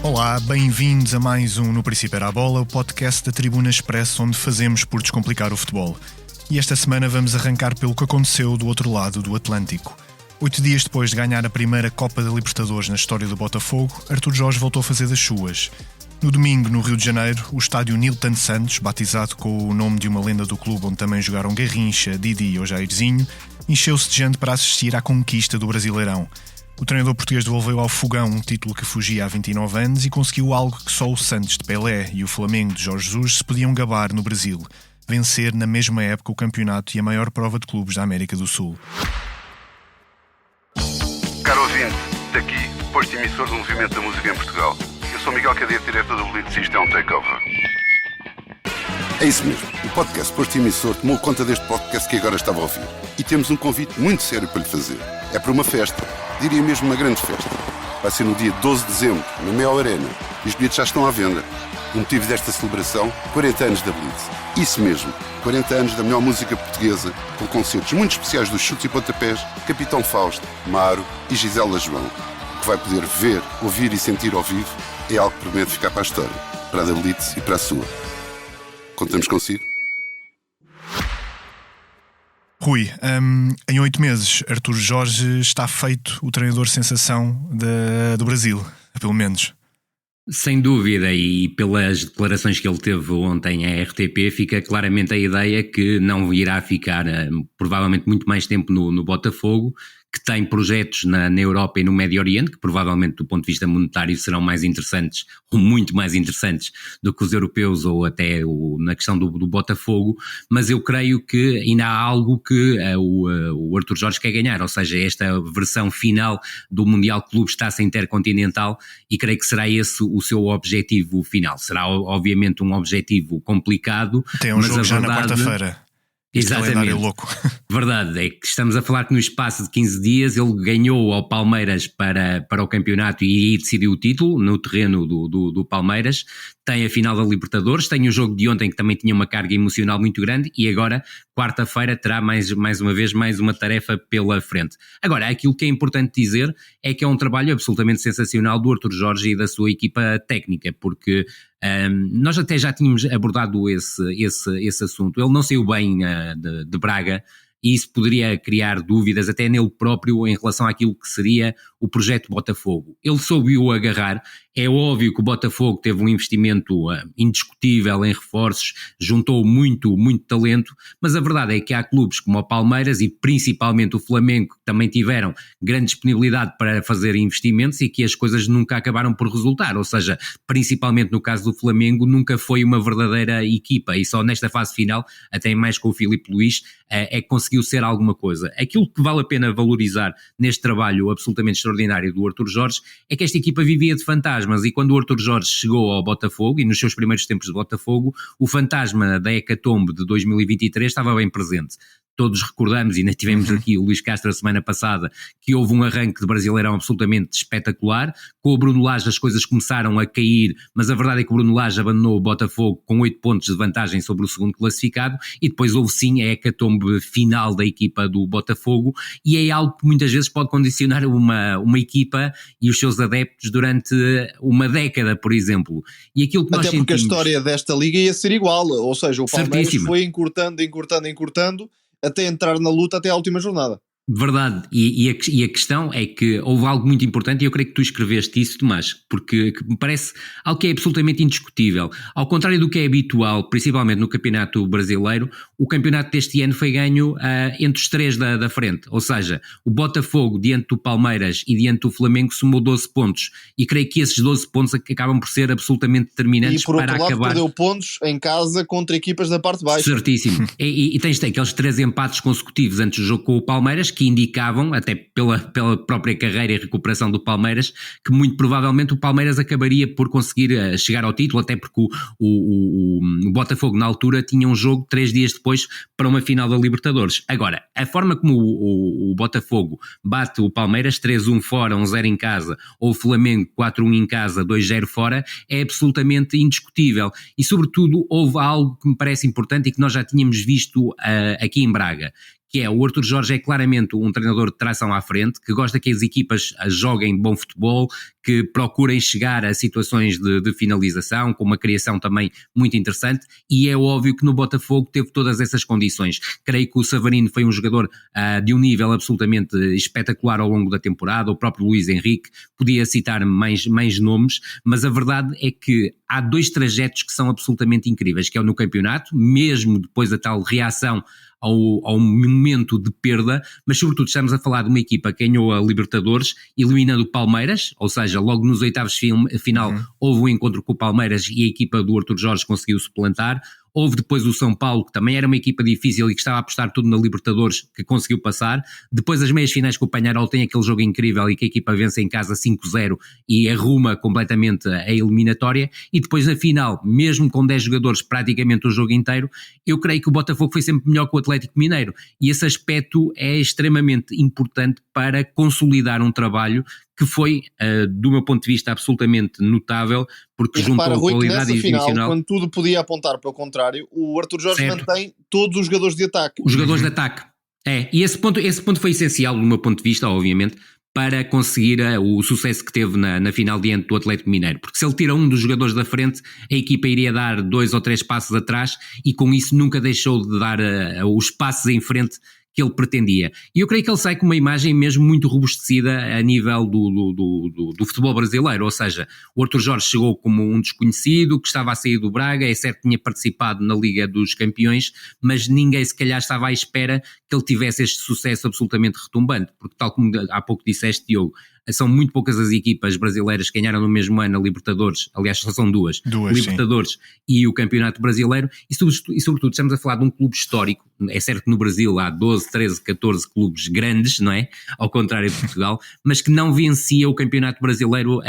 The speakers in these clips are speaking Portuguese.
Olá, bem-vindos a mais um No Princípio Era a Bola, o podcast da Tribuna Expresso, onde fazemos por descomplicar o futebol. E esta semana vamos arrancar pelo que aconteceu do outro lado do Atlântico. 8 dias depois de ganhar a primeira Copa da Libertadores na história do Botafogo, Artur Jorge voltou a fazer das suas. No domingo, no Rio de Janeiro, o estádio Nilton Santos, batizado com o nome de uma lenda do clube onde também jogaram Garrincha, Didi ou Jairzinho, encheu-se de gente para assistir à conquista do Brasileirão. O treinador português devolveu ao Fogão um título que fugia há 29 anos e conseguiu algo que só o Santos de Pelé e o Flamengo de Jorge Jesus se podiam gabar no Brasil: vencer na mesma época o campeonato e a maior prova de clubes da América do Sul. Caro ouvinte, daqui, posto emissor do Movimento da Música em Portugal. Eu sou Miguel Cadete, diretor do Blitz, e isto é um takeover. É isso mesmo, o podcast Posto Emissor tomou conta deste podcast que agora estava a ouvir. E temos um convite muito sério para lhe fazer. É para uma festa, diria mesmo uma grande festa. Vai ser no dia 12 de dezembro, na Mel Arena, e os bilhetes já estão à venda. O motivo desta celebração, 40 anos da Blitz. Isso mesmo, 40 anos da melhor música portuguesa, com concertos muito especiais dos Chutes e Pontapés, Capitão Fausto, Maro e Gisela João. O que vai poder ver, ouvir e sentir ao vivo é algo que promete ficar para a história, para a da Blitz e para a sua. Contamos consigo? Rui, em 8 meses, Artur Jorge está feito o treinador sensação do Brasil, pelo menos. Sem dúvida, e pelas declarações que ele teve ontem à RTP, fica claramente a ideia que não irá ficar provavelmente muito mais tempo no Botafogo, que tem projetos na Europa e no Médio Oriente, que provavelmente do ponto de vista monetário serão mais interessantes, ou muito mais interessantes do que os europeus ou até na questão do Botafogo, mas eu creio que ainda há algo que o Artur Jorge quer ganhar, ou seja, esta versão final do Mundial Clubes Taça Intercontinental, e creio que será esse o seu objetivo final. Será obviamente um objetivo complicado. Tem um jogo já na quarta-feira. Exatamente, louco. Verdade, é que estamos a falar que no espaço de 15 dias ele ganhou ao Palmeiras para o campeonato e decidiu o título no terreno do Palmeiras. Tem a final da Libertadores, tem o jogo de ontem que também tinha uma carga emocional muito grande, e agora, quarta-feira, terá mais uma vez mais uma tarefa pela frente. Agora, aquilo que é importante dizer é que é um trabalho absolutamente sensacional do Artur Jorge e da sua equipa técnica, porque nós até já tínhamos abordado esse assunto. Ele não saiu bem de Braga, e isso poderia criar dúvidas até nele próprio em relação àquilo que seria o projeto Botafogo. Ele soube-o agarrar. É óbvio que o Botafogo teve um investimento indiscutível em reforços, juntou muito talento, mas a verdade é que há clubes como o Palmeiras e principalmente o Flamengo, que também tiveram grande disponibilidade para fazer investimentos e que as coisas nunca acabaram por resultar, ou seja, principalmente no caso do Flamengo, nunca foi uma verdadeira equipa, e só nesta fase final, até mais com o Filipe Luís, é que conseguiu ser alguma coisa. Aquilo que vale a pena valorizar neste trabalho absolutamente extraordinário do Artur Jorge é que esta equipa vivia de fantasmas, e quando o Artur Jorge chegou ao Botafogo, e nos seus primeiros tempos de Botafogo, o fantasma da hecatombe de 2023 estava bem presente. Todos recordamos, e ainda tivemos aqui o Luís Castro a semana passada, que houve um arranque de Brasileirão absolutamente espetacular. Com o Bruno Lage as coisas começaram a cair, mas a verdade é que o Bruno Lage abandonou o Botafogo com 8 pontos de vantagem sobre o segundo classificado, e depois houve sim a hecatombe final da equipa do Botafogo, e é algo que muitas vezes pode condicionar uma equipa e os seus adeptos durante uma década, por exemplo. E aquilo que nós até porque a história desta liga ia ser igual, ou seja, o Palmeiras certíssimo. Foi encurtando até entrar na luta até à última jornada. Verdade, e a questão é que houve algo muito importante, e eu creio que tu escreveste isso, Tomás, porque me parece algo que é absolutamente indiscutível. Ao contrário do que é habitual, principalmente no Campeonato Brasileiro, o campeonato deste ano foi ganho entre os 3 da frente, ou seja, o Botafogo diante do Palmeiras e diante do Flamengo somou 12 pontos, e creio que esses 12 pontos acabam por ser absolutamente determinantes para acabar. E por outro lado perdeu pontos em casa contra equipas da parte de baixo. Certíssimo, e tens aqueles 3 empates consecutivos antes do jogo com o Palmeiras, que indicavam, até pela própria carreira e recuperação do Palmeiras, que muito provavelmente o Palmeiras acabaria por conseguir chegar ao título, até porque o Botafogo na altura tinha um jogo 3 dias depois para uma final da Libertadores. Agora, a forma como o Botafogo bate o Palmeiras, 3-1 fora, 1-0 em casa, ou o Flamengo 4-1 em casa, 2-0 fora, é absolutamente indiscutível, e sobretudo houve algo que me parece importante e que nós já tínhamos visto aqui em Braga, que é o Artur Jorge é claramente um treinador de tração à frente, que gosta que as equipas joguem bom futebol, que procurem chegar a situações de finalização, com uma criação também muito interessante, e é óbvio que no Botafogo teve todas essas condições. Creio que o Savarino foi um jogador de um nível absolutamente espetacular ao longo da temporada, o próprio Luís Henrique, podia citar mais nomes, mas a verdade é que há 2 trajetos que são absolutamente incríveis, que é no campeonato, mesmo depois da tal reação ao momento de perda, mas sobretudo estamos a falar de uma equipa que ganhou a Libertadores, eliminando o Palmeiras, ou seja, logo nos oitavos de final houve um encontro com o Palmeiras e a equipa do Artur Jorge conseguiu suplantar. Houve depois o São Paulo, que também era uma equipa difícil e que estava a apostar tudo na Libertadores, que conseguiu passar. Depois as meias finais com o Peñarol tem aquele jogo incrível e que a equipa vence em casa 5-0 e arruma completamente a eliminatória. E depois na final, mesmo com 10 jogadores praticamente o jogo inteiro, eu creio que o Botafogo foi sempre melhor que o Atlético Mineiro. E esse aspecto é extremamente importante para consolidar um trabalho que foi, do meu ponto de vista, absolutamente notável, porque juntou a qualidade final, quando tudo podia apontar para o contrário, o Artur Jorge mantém todos os jogadores de ataque. Os jogadores de ataque. E esse ponto foi essencial, do meu ponto de vista, obviamente, para conseguir o sucesso que teve na final diante do Atlético Mineiro. Porque se ele tira um dos jogadores da frente, a equipa iria dar 2 ou 3 passos atrás e com isso nunca deixou de dar os passos em frente que ele pretendia. E eu creio que ele sai com uma imagem mesmo muito robustecida a nível do futebol brasileiro, ou seja, o Artur Jorge chegou como um desconhecido, que estava a sair do Braga, é certo que tinha participado na Liga dos Campeões, mas ninguém se calhar estava à espera que ele tivesse este sucesso absolutamente retumbante, porque tal como há pouco disseste, Diogo, são muito poucas as equipas brasileiras que ganharam no mesmo ano a Libertadores, aliás só são duas Libertadores sim. E o Campeonato Brasileiro, e sobretudo estamos a falar de um clube histórico. É certo que no Brasil há 12, 13, 14 clubes grandes, não é? Ao contrário de Portugal, mas que não vencia o Campeonato Brasileiro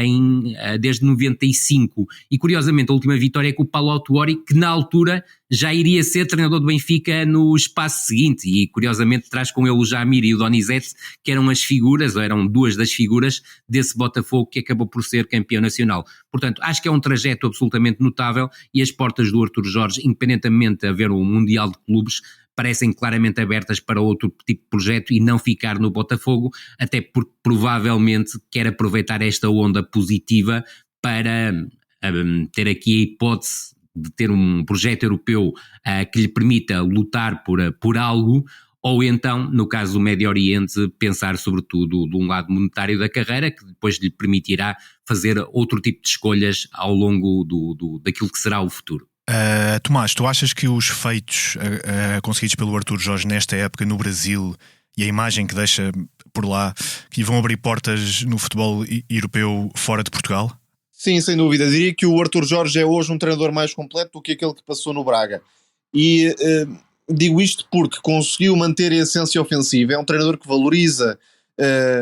desde 95, e curiosamente a última vitória é com o Paulo Autuori, que na altura já iria ser treinador do Benfica no espaço seguinte, e curiosamente traz com ele o Jamir e o Donizete, que eram as figuras, ou eram 2 das figuras desse Botafogo que acabou por ser campeão nacional. Portanto, acho que é um trajeto absolutamente notável, e as portas do Artur Jorge, independentemente de haver um Mundial de Clubes, parecem claramente abertas para outro tipo de projeto e não ficar no Botafogo, até porque provavelmente quer aproveitar esta onda positiva para ter aqui a hipótese de ter um projeto europeu que lhe permita lutar por algo, ou então, no caso do Médio Oriente, pensar sobretudo de um lado monetário da carreira, que depois lhe permitirá fazer outro tipo de escolhas ao longo daquilo que será o futuro. Tomás, tu achas que os feitos conseguidos pelo Artur Jorge nesta época no Brasil e a imagem que deixa por lá, que vão abrir portas no futebol europeu fora de Portugal? Sim, sem dúvida. Diria que o Artur Jorge é hoje um treinador mais completo do que aquele que passou no Braga. E digo isto porque conseguiu manter a essência ofensiva. É um treinador que valoriza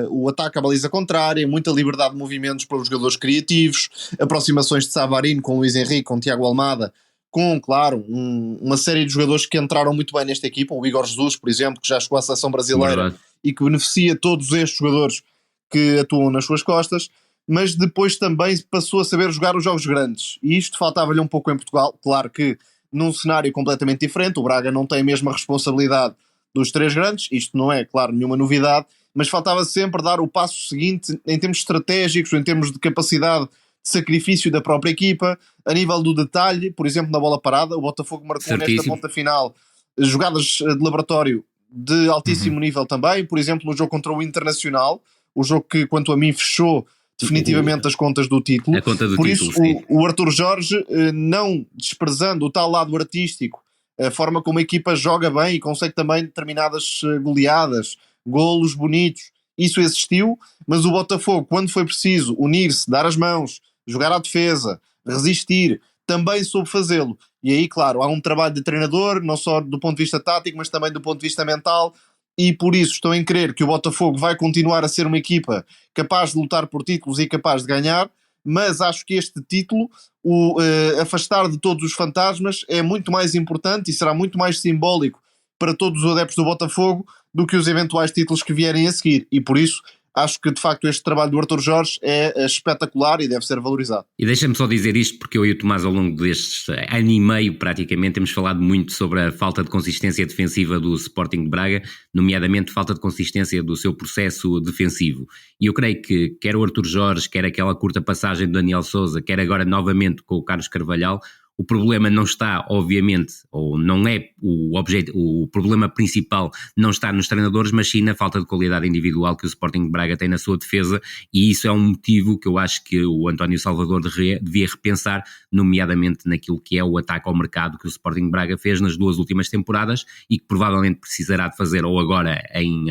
o ataque à baliza contrária, muita liberdade de movimentos para os jogadores criativos, aproximações de Savarino com Luís Henrique, com Tiago Almada, com, claro, uma série de jogadores que entraram muito bem nesta equipa, o Igor Jesus, por exemplo, que já chegou à seleção brasileira e que beneficia todos estes jogadores que atuam nas suas costas, mas depois também passou a saber jogar os jogos grandes, e isto faltava-lhe um pouco em Portugal. Claro que num cenário completamente diferente, o Braga não tem a mesma responsabilidade dos 3 grandes, isto não é, claro, nenhuma novidade, mas faltava sempre dar o passo seguinte em termos estratégicos, em termos de capacidade de sacrifício da própria equipa, a nível do detalhe. Por exemplo, na bola parada, o Botafogo marcou nesta ponta final jogadas de laboratório de altíssimo nível também. Por exemplo, no jogo contra o Internacional, o jogo que, quanto a mim, fechou definitivamente as contas do título. Por isso, o Artur Jorge, não desprezando o tal lado artístico, a forma como a equipa joga bem e consegue também determinadas goleadas, golos bonitos, isso existiu, mas o Botafogo, quando foi preciso unir-se, dar as mãos, jogar à defesa, resistir, também soube fazê-lo. E aí, claro, há um trabalho de treinador, não só do ponto de vista tático, mas também do ponto de vista mental, e por isso estou em crer que o Botafogo vai continuar a ser uma equipa capaz de lutar por títulos e capaz de ganhar, mas acho que este título, o afastar de todos os fantasmas, é muito mais importante e será muito mais simbólico para todos os adeptos do Botafogo do que os eventuais títulos que vierem a seguir, e por isso acho que de facto este trabalho do Artur Jorge é espetacular e deve ser valorizado. E deixa-me só dizer isto, porque eu e o Tomás, ao longo destes ano e meio praticamente, temos falado muito sobre a falta de consistência defensiva do Sporting de Braga, nomeadamente falta de consistência do seu processo defensivo. E eu creio que quer o Artur Jorge, quer aquela curta passagem do Daniel Sousa, quer agora novamente com o Carlos Carvalhal, o problema não está, obviamente, ou não é o problema principal não está nos treinadores, mas sim na falta de qualidade individual que o Sporting de Braga tem na sua defesa, e isso é um motivo que eu acho que o António Salvador devia repensar, nomeadamente naquilo que é o ataque ao mercado que o Sporting de Braga fez nas 2 últimas temporadas e que provavelmente precisará de fazer ou agora em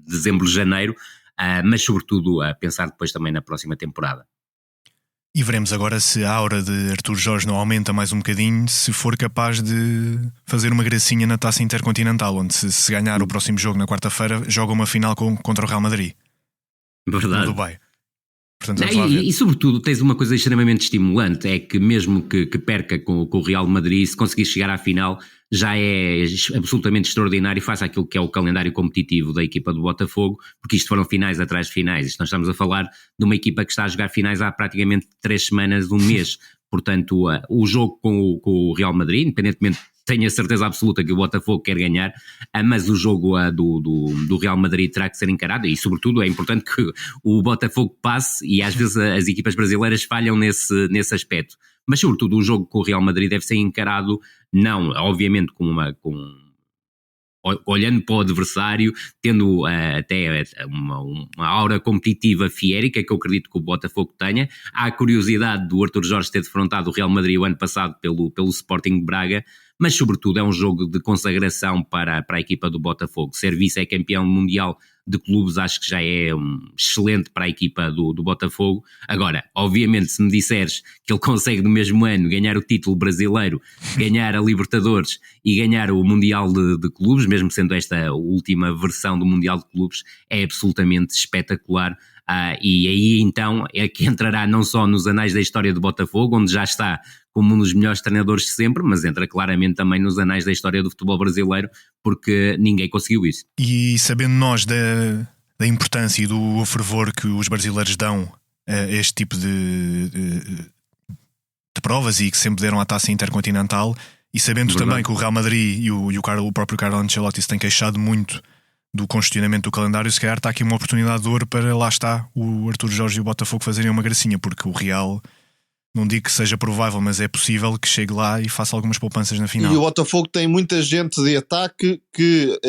dezembro, janeiro, mas sobretudo a pensar depois também na próxima temporada. E veremos agora se a aura de Artur Jorge não aumenta mais um bocadinho, se for capaz de fazer uma gracinha na Taça Intercontinental, onde se ganhar o próximo jogo na quarta-feira, joga uma final contra o Real Madrid. Verdade. No Dubai. Portanto, vamos lá ver. E sobretudo tens uma coisa extremamente estimulante, é que mesmo que perca com o Real Madrid, se conseguir chegar à final, já é absolutamente extraordinário face àquilo que é o calendário competitivo da equipa do Botafogo, porque isto foram finais atrás de finais. Isto nós estamos a falar de uma equipa que está a jogar finais há praticamente 3 semanas, um mês. Portanto, o jogo com o Real Madrid, independentemente, tenho a certeza absoluta que o Botafogo quer ganhar, mas o jogo do Real Madrid terá que ser encarado, e sobretudo é importante que o Botafogo passe, e às vezes as equipas brasileiras falham nesse aspecto. Mas sobretudo o jogo com o Real Madrid deve ser encarado, não, obviamente, olhando para o adversário, tendo até uma aura competitiva fiérica, que eu acredito que o Botafogo tenha. Há a curiosidade do Artur Jorge ter defrontado o Real Madrid o ano passado pelo Sporting de Braga, mas sobretudo é um jogo de consagração para a equipa do Botafogo. Ser vice-campeão mundial de clubes acho que já é excelente para a equipa do Botafogo. Agora, obviamente, se me disseres que ele consegue no mesmo ano ganhar o título brasileiro, ganhar a Libertadores e ganhar o Mundial de Clubes, mesmo sendo esta a última versão do Mundial de Clubes, é absolutamente espetacular. E aí então é que entrará não só nos anais da história do Botafogo, onde já está como um dos melhores treinadores de sempre, mas entra claramente também nos anais da história do futebol brasileiro, porque ninguém conseguiu isso. E sabendo nós da importância e do fervor que os brasileiros dão a este tipo de provas, e que sempre deram à Taça Intercontinental, e sabendo também que o Real Madrid e o próprio Carlo Ancelotti se têm queixado muito do congestionamento do calendário, se calhar está aqui uma oportunidade de ouro para, lá está, o Artur Jorge e o Botafogo fazerem uma gracinha, porque o Real, não digo que seja provável, mas é possível que chegue lá e faça algumas poupanças na final. E o Botafogo tem muita gente de ataque que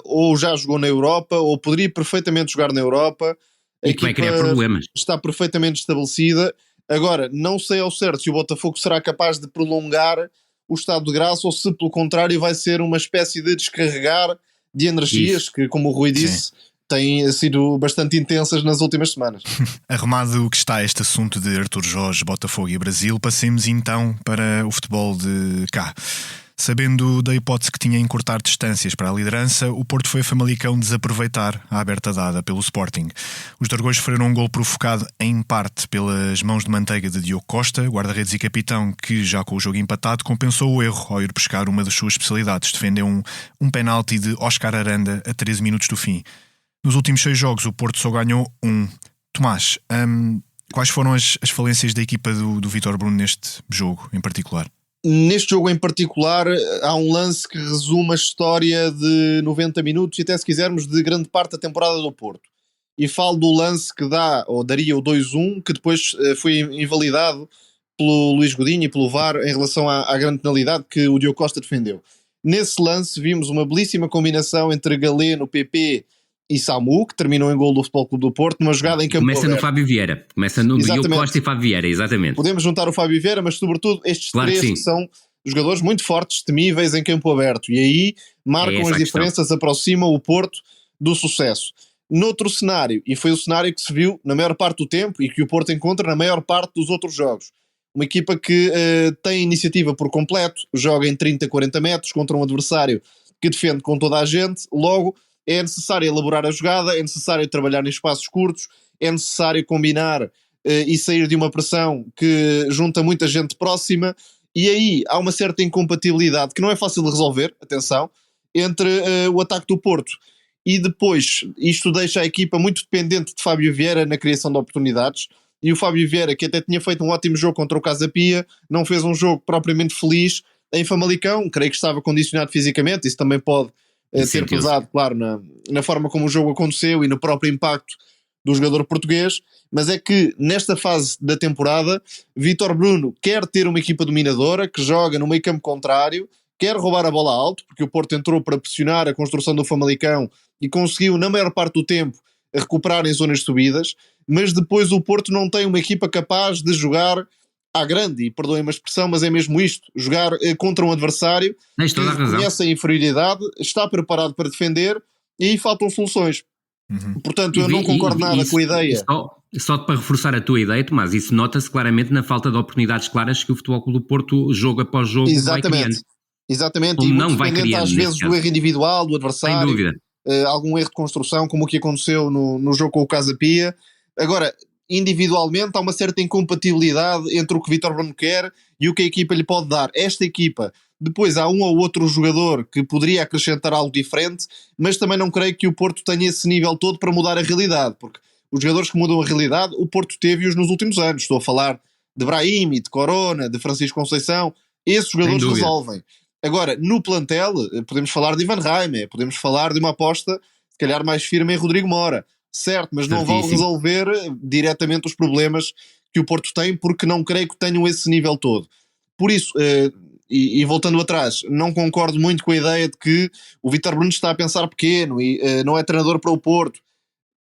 ou já jogou na Europa ou poderia perfeitamente jogar na Europa. E que vai criar problemas. Está perfeitamente estabelecida. Agora, não sei ao certo se o Botafogo será capaz de prolongar o estado de graça ou se, pelo contrário, vai ser uma espécie de descarregar de energias que, como o Rui disse, têm sido bastante intensas nas últimas semanas. Arrumado que está este assunto de Artur Jorge, Botafogo e Brasil, passemos então para o futebol de cá. Sabendo da hipótese que tinha em encurtar distâncias para a liderança, o Porto foi a Famalicão desaproveitar a aberta dada pelo Sporting. Os Dragões sofreram um gol provocado em parte pelas mãos de manteiga de Diogo Costa, guarda-redes e capitão, que já com o jogo empatado compensou o erro ao ir buscar uma das suas especialidades. Defendeu um penalti de Óscar Aranda a 13 minutos do fim. Nos últimos 6 jogos o Porto só ganhou 1. Tomás, quais foram as falências da equipa do Vítor Bruno neste jogo em particular? Neste jogo em particular há um lance que resume a história de 90 minutos e até, se quisermos, de grande parte da temporada do Porto. E falo do lance que daria o 2-1, que depois foi invalidado pelo Luís Godinho e pelo VAR em relação à grande penalidade que o Diogo Costa defendeu. Nesse lance vimos uma belíssima combinação entre Galeno, PP e Samu, que terminou em gol do Futebol Clube do Porto, numa jogada em campo aberto. Começa no Fábio Vieira, começa no Diogo Costa e Fábio Vieira, exatamente. Podemos juntar o Fábio Vieira, mas sobretudo estes três que são jogadores muito fortes, temíveis em campo aberto, e aí marcam as diferenças, aproximam o Porto do sucesso. Noutro cenário, e foi o cenário que se viu na maior parte do tempo e que o Porto encontra na maior parte dos outros jogos, uma equipa que tem iniciativa por completo, joga em 30, 40 metros contra um adversário que defende com toda a gente, logo é necessário elaborar a jogada, é necessário trabalhar em espaços curtos, é necessário combinar e sair de uma pressão que junta muita gente próxima, e aí há uma certa incompatibilidade que não é fácil de resolver, atenção, entre o ataque do Porto e depois isto deixa a equipa muito dependente de Fábio Vieira na criação de oportunidades, e o Fábio Vieira, que até tinha feito um ótimo jogo contra o Casa Pia, não fez um jogo propriamente feliz em Famalicão, creio que estava condicionado fisicamente, isso também pode ter pesado, claro, na forma como o jogo aconteceu e no próprio impacto do jogador português, mas é que nesta fase da temporada Vítor Bruno quer ter uma equipa dominadora, que joga no meio campo contrário, quer roubar a bola alto, porque o Porto entrou para pressionar a construção do Famalicão e conseguiu na maior parte do tempo recuperar em zonas de subidas, mas depois o Porto não tem uma equipa capaz de jogar à grande, e perdoem-me a expressão, mas é mesmo isto, jogar contra um adversário que reconhece a inferioridade, está preparado para defender e aí faltam soluções. Portanto, eu não concordo nada com a ideia. Só para reforçar a tua ideia, Tomás, isso nota-se claramente na falta de oportunidades claras que o Futebol Clube do Porto, jogo após jogo, vai criando. Exatamente, e muito dependente às vezes do erro individual, do adversário. Sem dúvida. Algum erro de construção, como o que aconteceu no jogo com o Casa Pia. Agora, individualmente há uma certa incompatibilidade entre o que Vítor Bruno quer e o que a equipa lhe pode dar. Esta equipa, depois há um ou outro jogador que poderia acrescentar algo diferente, mas também não creio que o Porto tenha esse nível todo para mudar a realidade, porque os jogadores que mudam a realidade, o Porto teve-os nos últimos anos. Estou a falar de Brahimi, de Corona, de Francisco Conceição. Esses jogadores resolvem. Agora, no plantel, podemos falar de Ivan Reimer, podemos falar de uma aposta, se calhar mais firme em Rodrigo Mora. Certo, mas não vão resolver diretamente os problemas que o Porto tem, porque não creio que tenham esse nível todo. Por isso, e voltando atrás, não concordo muito com a ideia de que o Vítor Bruno está a pensar pequeno e não é treinador para o Porto.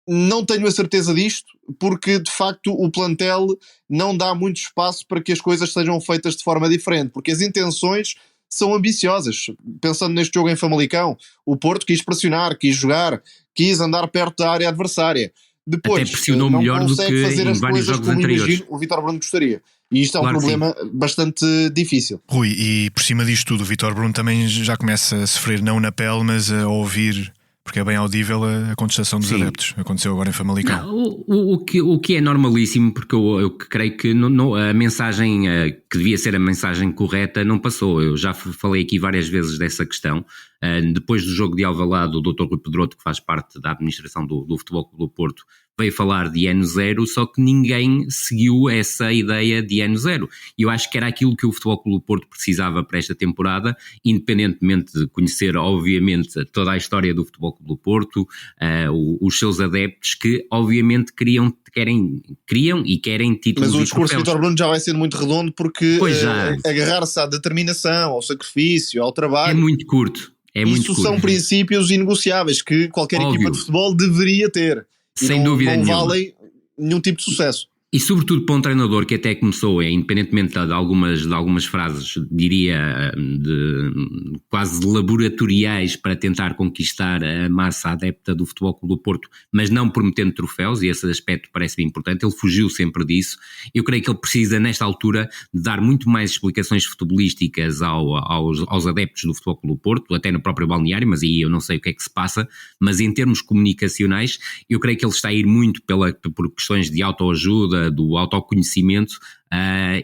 Não tenho a certeza disto, porque de facto o plantel não dá muito espaço para que as coisas sejam feitas de forma diferente, porque as intenções são ambiciosas. Pensando neste jogo em Famalicão, o Porto quis pressionar, quis jogar, quis andar perto da área adversária. Depois, até pressionou não melhor consegue do que fazer em as vários coisas jogos como anteriores. imagino o Vítor Bruno gostaria. E isto é claro, um problema bastante difícil. Rui, e por cima disto tudo, o Vítor Bruno também já começa a sofrer não na pele, mas a ouvir, porque é bem audível, a contestação dos adeptos. Aconteceu agora em Famalicão. Não, o que é normalíssimo, porque eu creio que a mensagem que devia ser a mensagem correta não passou. Eu já falei aqui várias vezes dessa questão. Depois do jogo de Alvalade, o Dr. Rui Pedroto, que faz parte da administração do Futebol Clube do Porto, veio falar de ano zero, só que ninguém seguiu essa ideia de ano zero. E eu acho que era aquilo que o Futebol Clube do Porto precisava para esta temporada, independentemente de conhecer, obviamente, toda a história do Futebol Clube do Porto, os seus adeptos, que obviamente queriam e querem títulos. Mas o discurso de Vítor Bruno já vai sendo muito redondo, porque agarrar-se à determinação, ao sacrifício, ao trabalho... É muito curto. Isso são princípios inegociáveis que qualquer equipa de futebol deveria ter. Sem dúvida nenhuma. Não valem nenhum tipo de sucesso. E sobretudo para um treinador que até começou, independentemente de algumas frases, diria, quase laboratoriais para tentar conquistar a massa adepta do Futebol Clube do Porto, mas não prometendo troféus, e esse aspecto parece-me importante. Ele fugiu sempre disso. Eu creio que ele precisa, nesta altura, de dar muito mais explicações futebolísticas aos adeptos do Futebol Clube do Porto, até no próprio balneário, mas aí eu não sei o que é que se passa, mas em termos comunicacionais, eu creio que ele está a ir muito por questões de autoajuda, do autoconhecimento,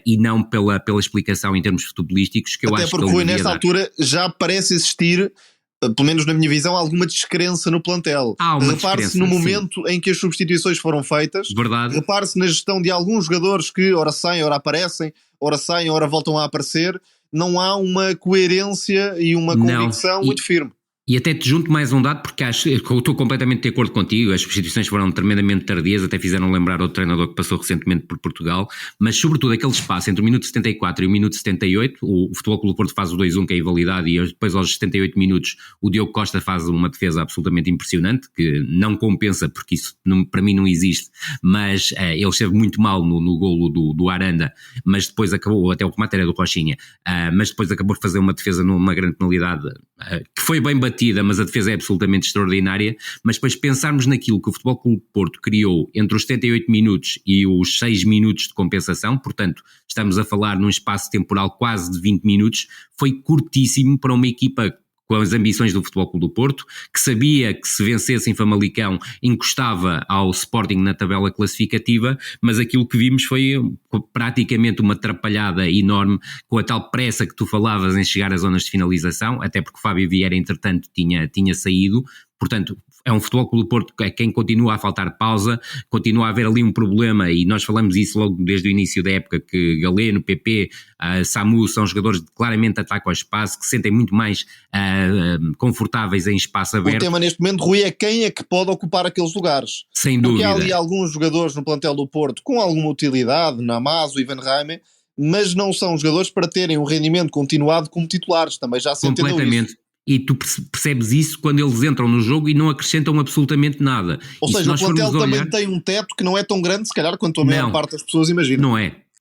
e não pela explicação em termos futebolísticos, que eu até acho que porque Rui, nesta altura já parece existir, pelo menos na minha visão, alguma descrença no plantel. Repare-se no momento em que as substituições foram feitas. Verdade. Repare-se na gestão de alguns jogadores que ora saem, ora aparecem, ora saem, ora voltam a aparecer. Não há uma coerência e uma convicção muito firme. E até te junto mais um dado, porque eu estou completamente de acordo contigo, as substituições foram tremendamente tardias, até fizeram lembrar outro treinador que passou recentemente por Portugal, mas sobretudo aquele espaço entre o minuto 74 e o minuto 78, o Futebol Clube do Porto faz o 2-1, que é a invalidade, e depois aos 78 minutos o Diogo Costa faz uma defesa absolutamente impressionante, que não compensa, porque isso para mim não existe, mas ele esteve muito mal no golo do Aranda, mas depois acabou, até o remate era do Rochinha, mas depois acabou de fazer uma defesa numa grande penalidade, que foi bem batida, mas a defesa é absolutamente extraordinária. Mas depois pensarmos naquilo que o Futebol Clube do Porto criou entre os 78 minutos e os 6 minutos de compensação, portanto estamos a falar num espaço temporal quase de 20 minutos, foi curtíssimo para uma equipa com as ambições do Futebol Clube do Porto, que sabia que se vencesse em Famalicão encostava ao Sporting na tabela classificativa, mas aquilo que vimos foi praticamente uma atrapalhada enorme, com a tal pressa que tu falavas em chegar às zonas de finalização, até porque o Fábio Vieira entretanto tinha saído. Portanto, é um Futebol Clube do Porto a quem continua a faltar pausa, continua a haver ali um problema, e nós falamos isso logo desde o início da época, que Galeno, PP, Samu são jogadores que claramente atacam o espaço, que se sentem muito mais confortáveis em espaço aberto. O tema neste momento, Rui, é quem é que pode ocupar aqueles lugares. Sem dúvida. Porque há ali alguns jogadores no plantel do Porto com alguma utilidade, Namazo, Ivan Raime, mas não são jogadores para terem um rendimento continuado como titulares, também já se entendeu isso. E tu percebes isso quando eles entram no jogo e não acrescentam absolutamente nada. Ou seja, o plantel também tem um teto que não é tão grande, se calhar, quanto a maior parte das pessoas imagina.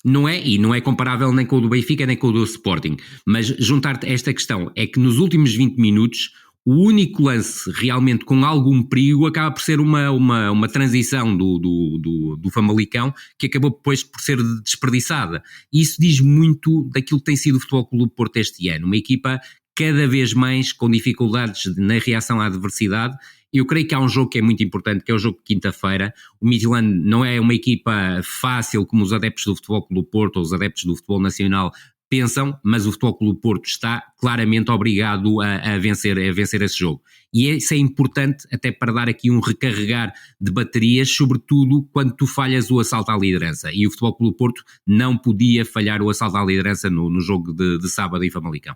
Não é, e não é comparável nem com o do Benfica nem com o do Sporting. Mas juntar-te a esta questão é que nos últimos 20 minutos o único lance realmente com algum perigo acaba por ser uma transição do Famalicão, que acabou depois por ser desperdiçada. E isso diz muito daquilo que tem sido o Futebol Clube do Porto este ano. Uma equipa cada vez mais com dificuldades na reação à adversidade. Eu creio que há um jogo que é muito importante, que é o jogo de quinta-feira. O Midtjylland não é uma equipa fácil como os adeptos do Futebol Clube do Porto ou os adeptos do futebol nacional pensam, mas o Futebol Clube do Porto está claramente obrigado a vencer esse jogo. E isso é importante até para dar aqui um recarregar de baterias, sobretudo quando tu falhas o assalto à liderança. E o Futebol Clube do Porto não podia falhar o assalto à liderança no jogo de sábado em Famalicão.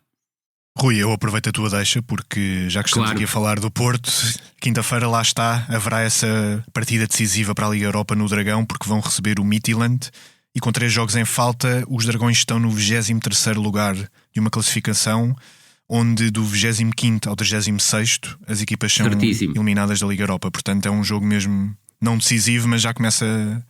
Rui, eu aproveito a tua deixa, porque já que estamos aqui a falar do Porto, quinta-feira lá está, haverá essa partida decisiva para a Liga Europa no Dragão, porque vão receber o Midtjylland, e com 3 jogos em falta, os Dragões estão no 23º lugar de uma classificação, onde do 25º ao 36º as equipas são eliminadas da Liga Europa. Portanto é um jogo mesmo não decisivo, mas já começa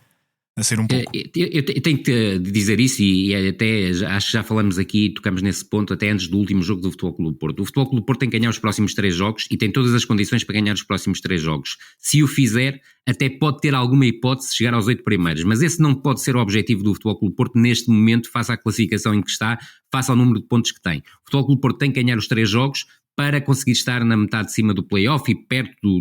a ser um pouco. Eu tenho que dizer isso, e até acho que já falamos aqui, tocamos nesse ponto até antes do último jogo do Futebol Clube do Porto. O Futebol Clube do Porto tem que ganhar os próximos 3 jogos e tem todas as condições para ganhar os próximos 3 jogos. Se o fizer, até pode ter alguma hipótese de chegar aos 8 primeiros, mas esse não pode ser o objetivo do Futebol Clube do Porto neste momento, face à classificação em que está, face ao número de pontos que tem. O Futebol Clube do Porto tem que ganhar os 3 jogos para conseguir estar na metade de cima do play-off e perto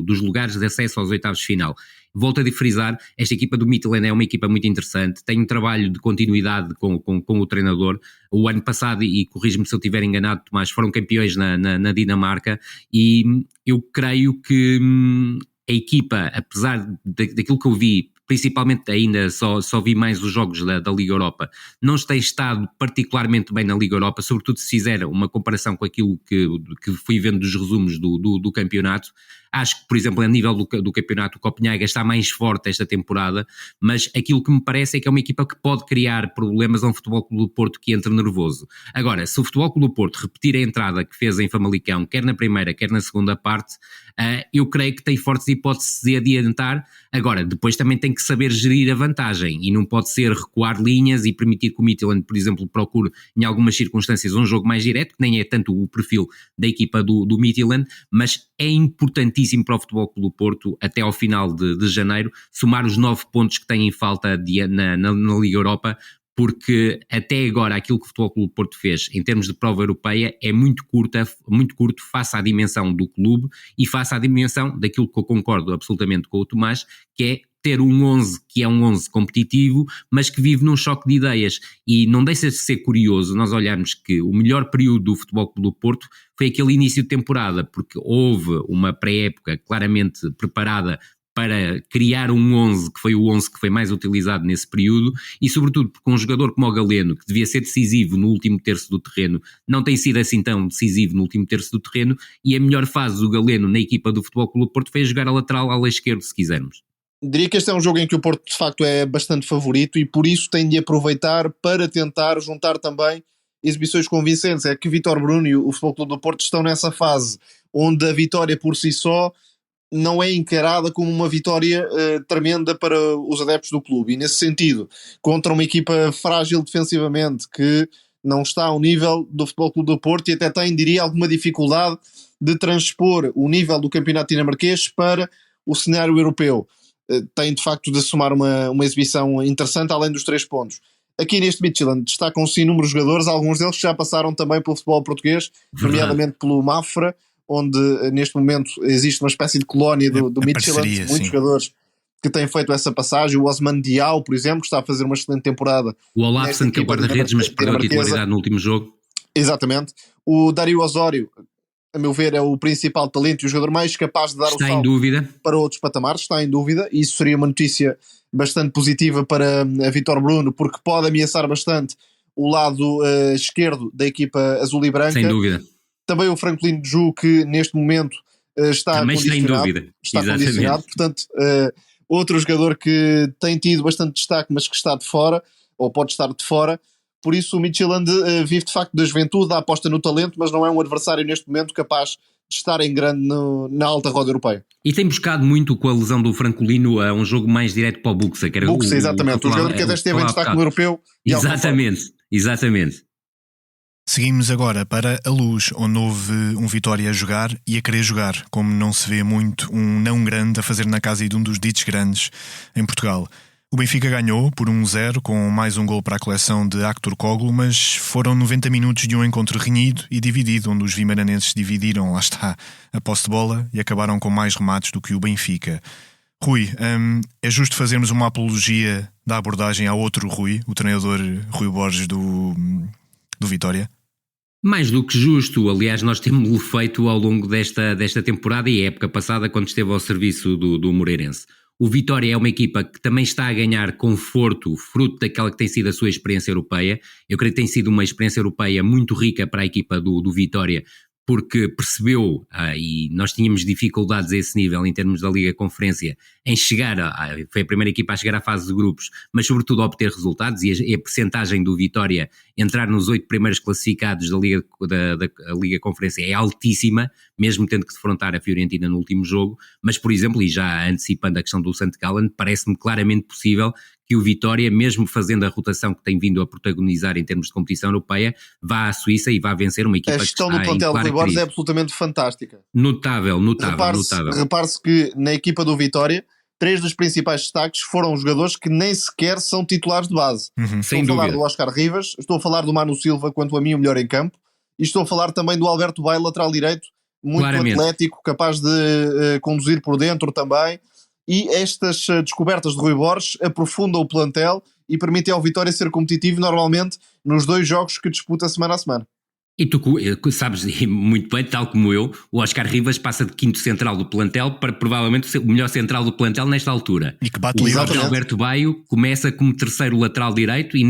dos lugares de acesso aos oitavos de final. Volto a frisar, esta equipa do Midtjylland é uma equipa muito interessante, tem um trabalho de continuidade com o treinador. O ano passado, e corrijo-me se eu estiver enganado, Tomás, foram campeões na Dinamarca, e eu creio que a equipa, apesar daquilo que eu vi, principalmente ainda só vi mais os jogos da Liga Europa, não tem estado particularmente bem na Liga Europa, sobretudo se fizer uma comparação com aquilo que fui vendo dos resumos do campeonato. Acho que, por exemplo, a nível do campeonato, o Copenhaga está mais forte esta temporada, mas aquilo que me parece é que é uma equipa que pode criar problemas a um Futebol Clube do Porto que entra nervoso. Agora, se o Futebol Clube do Porto repetir a entrada que fez em Famalicão, quer na primeira, quer na segunda parte, eu creio que tem fortes hipóteses de adiantar. Agora, depois também tem que saber gerir a vantagem, e não pode ser recuar linhas e permitir que o Midtjylland, por exemplo, procure em algumas circunstâncias um jogo mais direto, que nem é tanto o perfil da equipa do Midtjylland, mas é importantíssimo para o Futebol Clube do Porto, até ao final de janeiro, somar os 9 pontos que têm em falta na Liga Europa, porque até agora aquilo que o Futebol Clube do Porto fez em termos de prova europeia é muito curto face à dimensão do clube e face à dimensão daquilo que eu concordo absolutamente com o Tomás, que é ter um 11 que é um 11 competitivo, mas que vive num choque de ideias. E não deixa de ser curioso nós olharmos que o melhor período do Futebol Clube do Porto foi aquele início de temporada, porque houve uma pré-época claramente preparada para criar um 11, que foi o 11 que foi mais utilizado nesse período, e sobretudo porque um jogador como o Galeno, que devia ser decisivo no último terço do terreno, não tem sido assim tão decisivo no último terço do terreno, e a melhor fase do Galeno na equipa do Futebol Clube do Porto foi a jogar a lateral ala esquerdo, se quisermos. Diria que este é um jogo em que o Porto de facto é bastante favorito e por isso tem de aproveitar para tentar juntar também exibições convincentes. É que Vítor Bruno e o Futebol Clube do Porto estão nessa fase onde a vitória por si só não é encarada como uma vitória tremenda para os adeptos do clube, e nesse sentido, contra uma equipa frágil defensivamente que não está ao nível do Futebol Clube do Porto e até tem, diria, alguma dificuldade de transpor o nível do campeonato dinamarquês para o cenário europeu, tem de facto de somar uma exibição interessante além dos 3 pontos. Aqui neste Midtjylland destacam-se inúmeros jogadores, alguns deles que já passaram também pelo futebol português, nomeadamente pelo Mafra, onde neste momento existe uma espécie de colónia do Midtjylland, muitos jogadores que têm feito essa passagem. O Osman Diao, por exemplo, que está a fazer uma excelente temporada. O Olafsson, que é o guarda-redes, mas perdeu a titularidade no último jogo. Exatamente. O Dario Osório, a meu ver, é o principal talento e o jogador mais capaz de dar o salto para outros patamares, está em dúvida, e isso seria uma notícia bastante positiva para a Vítor Bruno, porque pode ameaçar bastante o lado esquerdo da equipa azul e branca. Sem dúvida. Também o Franklin Ju, que neste momento está também condicionado. Está condicionado, portanto, outro jogador que tem tido bastante destaque, mas que está de fora, ou pode estar de fora. Por isso o Midtjylland vive de facto da juventude, da aposta no talento, mas não é um adversário neste momento capaz de estar em grande na alta roda europeia. E tem buscado muito com a lesão do Francolino a um jogo mais direto para o Buxa. Buxa, exatamente. O jogador que até esteve em destaque no europeu. Exatamente. Seguimos agora para a Luz, onde houve um Vitória a jogar e a querer jogar, como não se vê muito um não grande a fazer na casa de um dos ditos grandes em Portugal. O Benfica ganhou por 1-0 com mais um gol para a coleção de Aktürkoğlu, mas foram 90 minutos de um encontro renhido e dividido, onde os vimaranenses dividiram, lá está, a posse de bola e acabaram com mais remates do que o Benfica. Rui, é justo fazermos uma apologia da abordagem ao outro Rui, o treinador Rui Borges do Vitória? Mais do que justo, aliás, nós temos-lo feito ao longo desta temporada e a época passada, quando esteve ao serviço do Moreirense. O Vitória é uma equipa que também está a ganhar conforto, fruto daquela que tem sido a sua experiência europeia. Eu creio que tem sido uma experiência europeia muito rica para a equipa do Vitória, porque percebeu, e nós tínhamos dificuldades a esse nível em termos da Liga Conferência, em chegar, foi a primeira equipa a chegar à fase de grupos, mas sobretudo a obter resultados, e a percentagem do Vitória entrar nos 8 primeiros classificados da Liga Conferência é altíssima, mesmo tendo que defrontar a Fiorentina no último jogo, mas por exemplo, e já antecipando a questão do St. Gallen, parece-me claramente possível que o Vitória, mesmo fazendo a rotação que tem vindo a protagonizar em termos de competição europeia, vá à Suíça e vá vencer uma equipa que está em clara crise. A gestão do plantel do Rui Borges é absolutamente fantástica. Notável. Repare-se que na equipa do Vitória, 3 dos principais destaques foram jogadores que nem sequer são titulares de base. Estou a falar do Oscar Rivas, estou a falar do Manu Silva, quanto a mim o melhor em campo, e estou a falar também do Alberto Baio, lateral direito, muito atlético, capaz de conduzir por dentro também. E estas descobertas de Rui Borges aprofundam o plantel e permitem ao Vitória ser competitivo normalmente nos 2 jogos que disputa semana a semana. E tu sabes muito bem, tal como eu, o Oscar Rivas passa de quinto central do plantel para provavelmente o melhor central do plantel nesta altura. E que bate o Alberto Baio começa como terceiro lateral direito e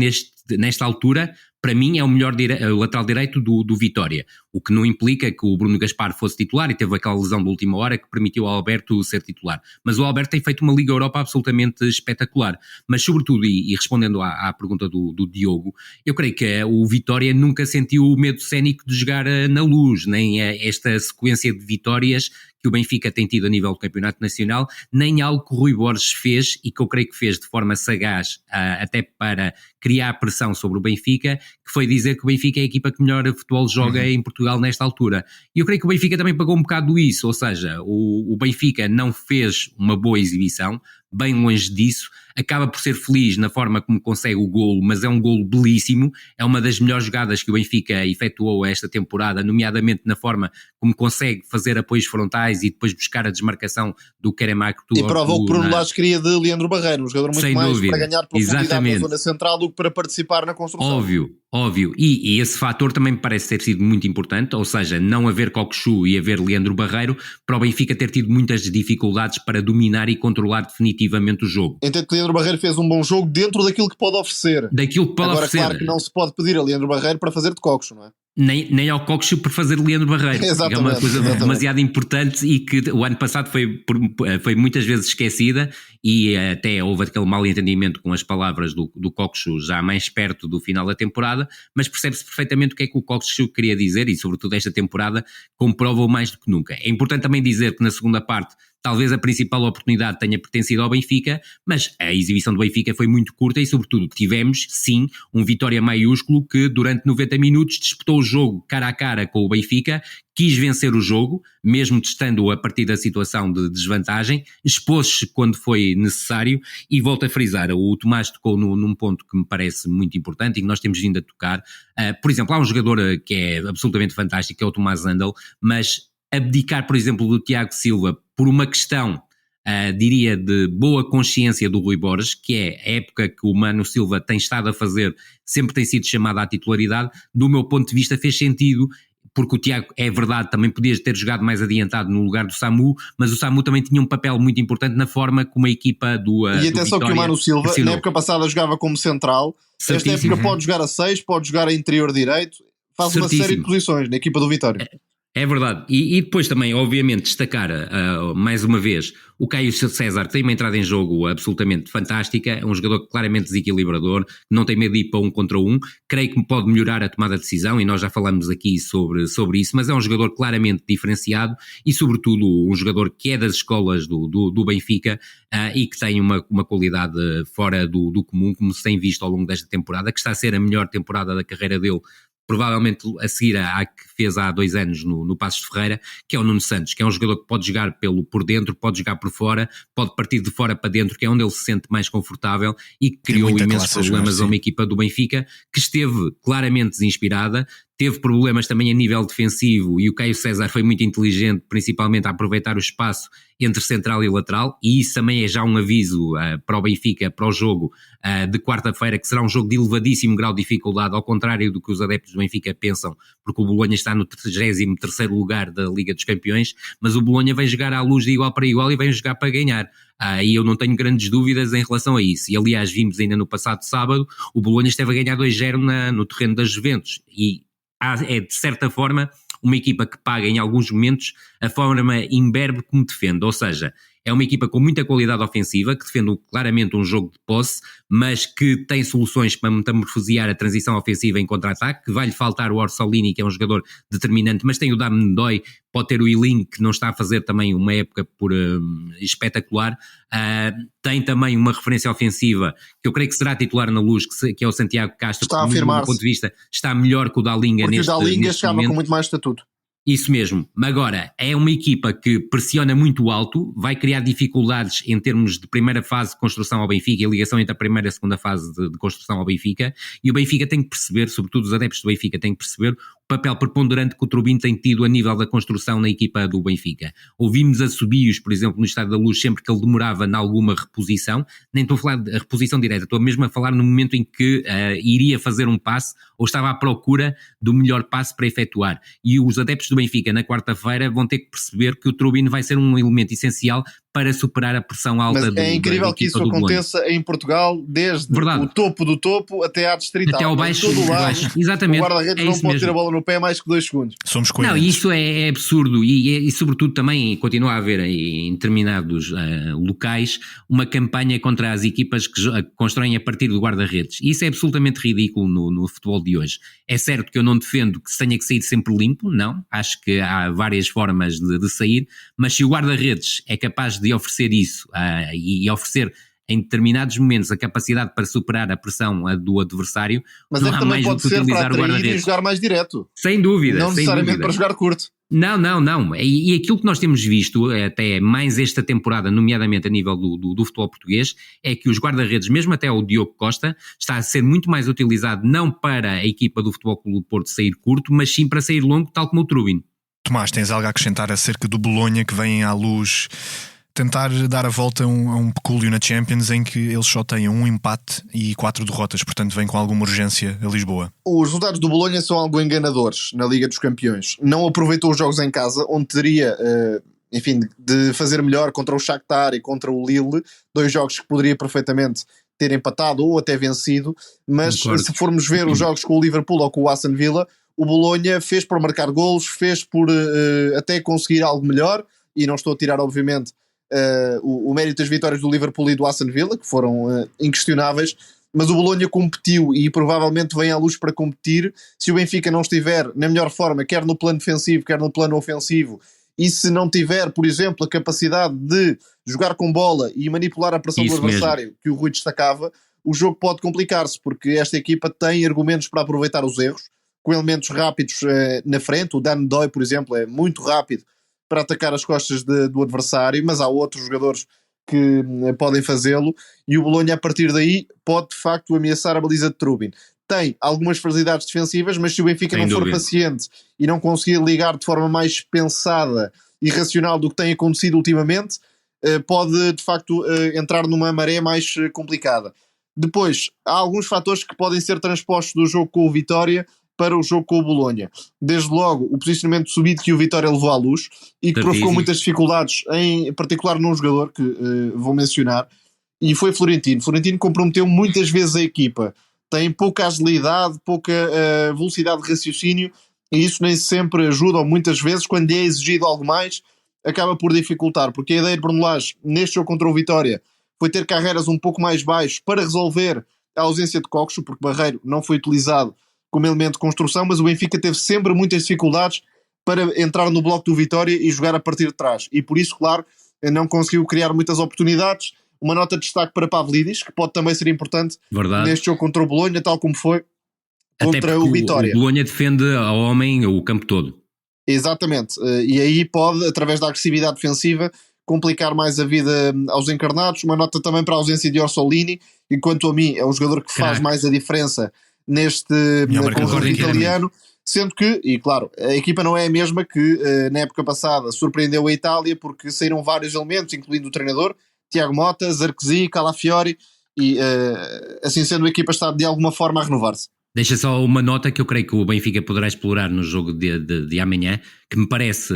nesta altura, para mim, é o melhor lateral direito do Vitória. O que não implica que o Bruno Gaspar fosse titular e teve aquela lesão de última hora que permitiu ao Alberto ser titular. Mas o Alberto tem feito uma Liga Europa absolutamente espetacular. Mas sobretudo, e respondendo à pergunta do Diogo, eu creio que o Vitória nunca sentiu o medo cénico de jogar na Luz, nem esta sequência de vitórias que o Benfica tem tido a nível do Campeonato Nacional, nem algo que o Rui Borges fez e que eu creio que fez de forma sagaz, até para criar pressão sobre o Benfica, que foi dizer que o Benfica é a equipa que melhor futebol joga em Portugal nesta altura. E eu creio que o Benfica também pagou um bocado isso, ou seja, o Benfica não fez uma boa exibição, bem longe disso, acaba por ser feliz na forma como consegue o golo, mas é um golo belíssimo, é uma das melhores jogadas que o Benfica efetuou esta temporada, nomeadamente na forma como consegue fazer apoios frontais e depois buscar a desmarcação do Kerem Aktürkoğlu. E prova o que Bruno Lage queria de Leandro Barreiro, um jogador muito mais para ganhar profundidade na zona central do que para participar na construção. Óbvio, e esse fator também me parece ter sido muito importante, ou seja, não haver Cockchu e haver Leandro Barreiro, para o Benfica ter tido muitas dificuldades para dominar e controlar definitivamente o jogo. Entendo que Leandro Barreiro fez um bom jogo dentro daquilo que pode oferecer. Agora, claro que não se pode pedir a Leandro Barreiro para fazer de Cockchu, não é? Nem ao Cockchu por fazer Leandro Barreiro. É uma coisa demasiado importante e que o ano passado foi muitas vezes esquecida e até houve aquele mal entendimento com as palavras do Cockchu já mais perto do final da temporada, mas percebe-se perfeitamente o que é que o Cockchu queria dizer e sobretudo esta temporada comprova-o mais do que nunca. É importante também dizer que na segunda parte talvez a principal oportunidade tenha pertencido ao Benfica, mas a exibição do Benfica foi muito curta e sobretudo tivemos, sim, um Vitória maiúsculo que durante 90 minutos disputou o jogo cara a cara com o Benfica, quis vencer o jogo, mesmo testando a partir da situação de desvantagem, expôs-se quando foi necessário e volto a frisar, o Tomás tocou num ponto que me parece muito importante e que nós temos vindo a tocar. Por exemplo, há um jogador que é absolutamente fantástico, que é o Tomás Andal, mas abdicar, por exemplo, do Tiago Silva por uma questão, diria, de boa consciência do Rui Borges, que é a época que o Manu Silva tem estado a fazer, sempre tem sido chamado à titularidade, do meu ponto de vista fez sentido porque o Tiago, é verdade, também podia ter jogado mais adiantado no lugar do Samu, mas o Samu também tinha um papel muito importante na forma como a equipa do E atenção que o Manu Silva, pressionou. na época passada, jogava como central. Certíssimo. Esta época pode jogar a 6, pode jogar a interior direito, faz Certíssimo. uma série de posições na equipa do Vitória. É verdade, e depois também, obviamente, destacar mais uma vez o Caio César, que tem uma entrada em jogo absolutamente fantástica, é um jogador claramente desequilibrador, não tem medo de ir para 1 contra 1, creio que pode melhorar a tomada de decisão, e nós já falamos aqui sobre isso, mas é um jogador claramente diferenciado e, sobretudo, um jogador que é das escolas do Benfica e que tem uma qualidade fora do comum, como se tem visto ao longo desta temporada, que está a ser a melhor temporada da carreira dele, provavelmente a seguir à que fez há 2 anos no Passos de Ferreira, que é o Nuno Santos, que é um jogador que pode jogar por dentro, pode jogar por fora, pode partir de fora para dentro, que é onde ele se sente mais confortável e que criou imensos problemas a uma equipa do Benfica, que esteve claramente desinspirada, teve problemas também a nível defensivo, e o Caio César foi muito inteligente, principalmente a aproveitar o espaço entre central e lateral, e isso também é já um aviso para o Benfica, para o jogo de quarta-feira, que será um jogo de elevadíssimo grau de dificuldade, ao contrário do que os adeptos do Benfica pensam, porque o Bolonha está no 33º lugar da Liga dos Campeões, mas o Bolonha vem jogar à Luz de igual para igual e vem jogar para ganhar. E eu não tenho grandes dúvidas em relação a isso. E aliás, vimos ainda no passado sábado, o Bolonha esteve a ganhar 2-0 no terreno das Juventus, e é de certa forma uma equipa que paga em alguns momentos a forma imberbe como defende, ou seja, é uma equipa com muita qualidade ofensiva, que defende claramente um jogo de posse, mas que tem soluções para metamorfosear a transição ofensiva em contra-ataque, que vai-lhe faltar o Orsolini, que é um jogador determinante, mas tem o Dame Ndoi, pode ter o Iling, que não está a fazer também uma época espetacular, tem também uma referência ofensiva, que eu creio que será titular na Luz, que é o Santiago Castro, Está a que afirmar-se. do meu ponto de vista está melhor que o Dalinga Porque neste o Dalinga neste chegava momento. com muito mais estatuto. Isso mesmo. Agora, é uma equipa que pressiona muito alto, vai criar dificuldades em termos de primeira fase de construção ao Benfica e a ligação entre a primeira e a segunda fase de construção ao Benfica, e o Benfica tem que perceber, sobretudo os adeptos do Benfica têm que perceber o papel preponderante que o Trubin tem tido a nível da construção na equipa do Benfica. Ouvimos assobios, por exemplo, no Estádio da Luz, sempre que ele demorava em alguma reposição, nem estou a falar de reposição direta, estou mesmo a falar no momento em que iria fazer um passe ou estava à procura do melhor passe para efetuar. E os adeptos do Benfica na quarta-feira vão ter que perceber que o Trubin vai ser um elemento essencial para superar a pressão alta. Mas é incrível que isso aconteça em Portugal, desde o topo do topo até à distrital. Até ao baixo. Todo lado, exatamente. o guarda-redes não pode ter a bola no pé mais que 2 segundos. Somos coerentes. Não, isso é absurdo e sobretudo também continua a haver em determinados locais uma campanha contra as equipas que constroem a partir do guarda-redes. Isso é absolutamente ridículo no futebol de hoje. É certo que eu não defendo que se tenha que sair sempre limpo, não. Acho que há várias formas de sair, mas se o guarda-redes é capaz de oferecer isso e oferecer em determinados momentos a capacidade para superar a pressão do adversário, mas não é que há também mais do pode que ser utilizar para o atrair e guarda-redes. jogar mais direto. Sem dúvida. Não sem necessariamente dúvida. para jogar curto. Não. E aquilo que nós temos visto, até mais esta temporada, nomeadamente a nível do futebol português, é que os guarda-redes, mesmo até o Diogo Costa, está a ser muito mais utilizado não para a equipa do Futebol Clube do Porto sair curto, mas sim para sair longo, tal como o Trubin. Tomás, tens algo a acrescentar acerca do Bolonha, que vem à Luz tentar dar a volta a um pecúlio na Champions em que eles só têm um empate e 4 derrotas, portanto vem com alguma urgência a Lisboa? Os resultados do Bolonha são algo enganadores na Liga dos Campeões. Não aproveitou os jogos em casa, onde teria, de fazer melhor contra o Shakhtar e contra o Lille, 2 jogos que poderia perfeitamente ter empatado ou até vencido, mas se formos ver os jogos com o Liverpool ou com o Aston Villa, o Bolonha fez por marcar golos, fez por até conseguir algo melhor, e não estou a tirar obviamente o mérito das vitórias do Liverpool e do Aston Villa, que foram inquestionáveis, mas o Bolonha competiu e provavelmente vem à Luz para competir. Se o Benfica não estiver na melhor forma, quer no plano defensivo, quer no plano ofensivo, e se não tiver, por exemplo, a capacidade de jogar com bola e manipular a pressão do adversário, que o Rui destacava, o jogo pode complicar-se, porque esta equipa tem argumentos para aproveitar os erros, com elementos rápidos na frente. O Dan Doi, por exemplo, é muito rápido para atacar as costas do adversário, mas há outros jogadores que podem fazê-lo, e o Bolonha a partir daí pode de facto ameaçar a baliza de Trubin. Tem algumas fragilidades defensivas, mas se o Benfica não for paciente e não conseguir ligar de forma mais pensada e racional do que tem acontecido ultimamente, pode de facto entrar numa maré mais complicada. Depois, há alguns fatores que podem ser transpostos do jogo com o Vitória para o jogo com o Bolonha. Desde logo, o posicionamento subido que o Vitória levou à luz e que provocou muitas dificuldades, em particular num jogador que vou mencionar, e foi Florentino. Florentino comprometeu muitas vezes a equipa. Tem pouca agilidade, pouca velocidade de raciocínio, e isso nem sempre ajuda, ou muitas vezes, quando é exigido algo mais, acaba por dificultar, porque a ideia de Bruno Lage, neste jogo contra o Vitória, foi ter carreiras um pouco mais baixos para resolver a ausência de Coxo, porque Barreiro não foi utilizado como elemento de construção, mas o Benfica teve sempre muitas dificuldades para entrar no bloco do Vitória e jogar a partir de trás, e por isso, claro, não conseguiu criar muitas oportunidades. Uma nota de destaque para Pavlidis, que pode também ser importante neste jogo contra o Bolonha, tal como foi contra o Vitória. O Bolonha defende ao homem o campo todo. Exatamente, e aí pode, através da agressividade defensiva, complicar mais a vida aos encarnados. Uma nota também para a ausência de Orsolini, e quanto a mim é um jogador que faz mais a diferença neste conjunto italiano, sendo que, e claro, a equipa não é a mesma que na época passada surpreendeu a Itália, porque saíram vários elementos, incluindo o treinador, Tiago Mota, Zarquezi, Calafiori, e assim sendo a equipa está de alguma forma a renovar-se. Deixa só uma nota que eu creio que o Benfica poderá explorar no jogo de amanhã, que me parece,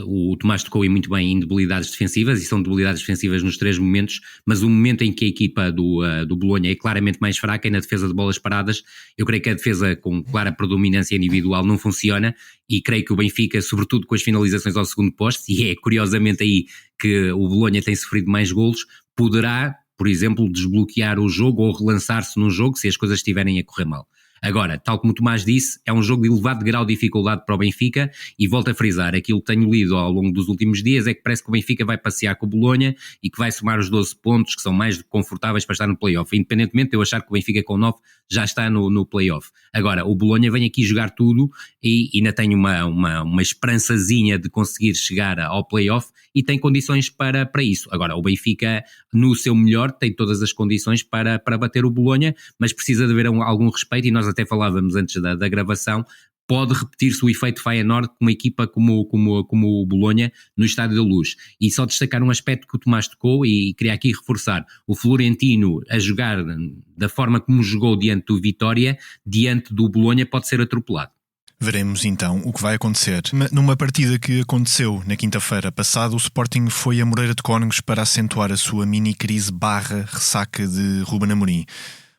o Tomás tocou aí muito bem em debilidades defensivas, e são debilidades defensivas nos 3 momentos, mas o momento em que a equipa do Bolonha é claramente mais fraca e na defesa de bolas paradas, eu creio que a defesa com clara predominância individual não funciona, e creio que o Benfica, sobretudo com as finalizações ao segundo poste, e é curiosamente aí que o Bolonha tem sofrido mais golos, poderá, por exemplo, desbloquear o jogo ou relançar-se no jogo se as coisas estiverem a correr mal. Agora, tal como o Tomás disse, é um jogo de elevado grau de dificuldade para o Benfica, e volto a frisar, aquilo que tenho lido ao longo dos últimos dias é que parece que o Benfica vai passear com o Bolonha e que vai somar os 12 pontos que são mais confortáveis para estar no play-off, independentemente de eu achar que o Benfica com 9 já está no play-off. Agora, o Bolonha vem aqui jogar tudo e ainda tem uma esperançazinha de conseguir chegar ao play-off e tem condições para isso. Agora, o Benfica, no seu melhor, tem todas as condições para bater o Bolonha, mas precisa de haver algum respeito, e nós até falávamos antes da gravação, pode repetir-se o efeito Feyenoord com uma equipa como o Bolonha no Estádio da Luz. E só destacar um aspecto que o Tomás tocou e queria aqui reforçar: o Florentino a jogar da forma como jogou diante do Vitória, diante do Bolonha, pode ser atropelado. Veremos então o que vai acontecer. Numa partida que aconteceu na quinta-feira passada, o Sporting foi a Moreira de Cónegos para acentuar a sua mini-crise /ressaca de Ruben Amorim.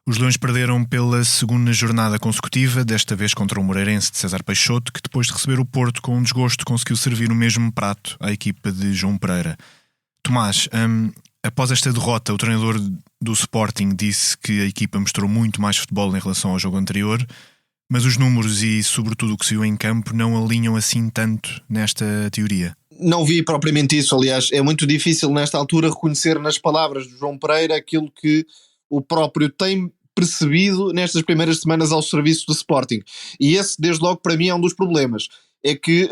Os Leões perderam pela 2ª jornada consecutiva, desta vez contra o Moreirense de César Peixoto, que depois de receber o Porto com um desgosto conseguiu servir o mesmo prato à equipa de João Pereira. Tomás, após esta derrota, o treinador do Sporting disse que a equipa mostrou muito mais futebol em relação ao jogo anterior, mas os números e sobretudo o que se viu em campo não alinham assim tanto nesta teoria. Não vi propriamente isso, aliás, é muito difícil nesta altura reconhecer nas palavras de João Pereira aquilo que o próprio tem percebido nestas primeiras semanas ao serviço do Sporting, e esse desde logo para mim é um dos problemas, é que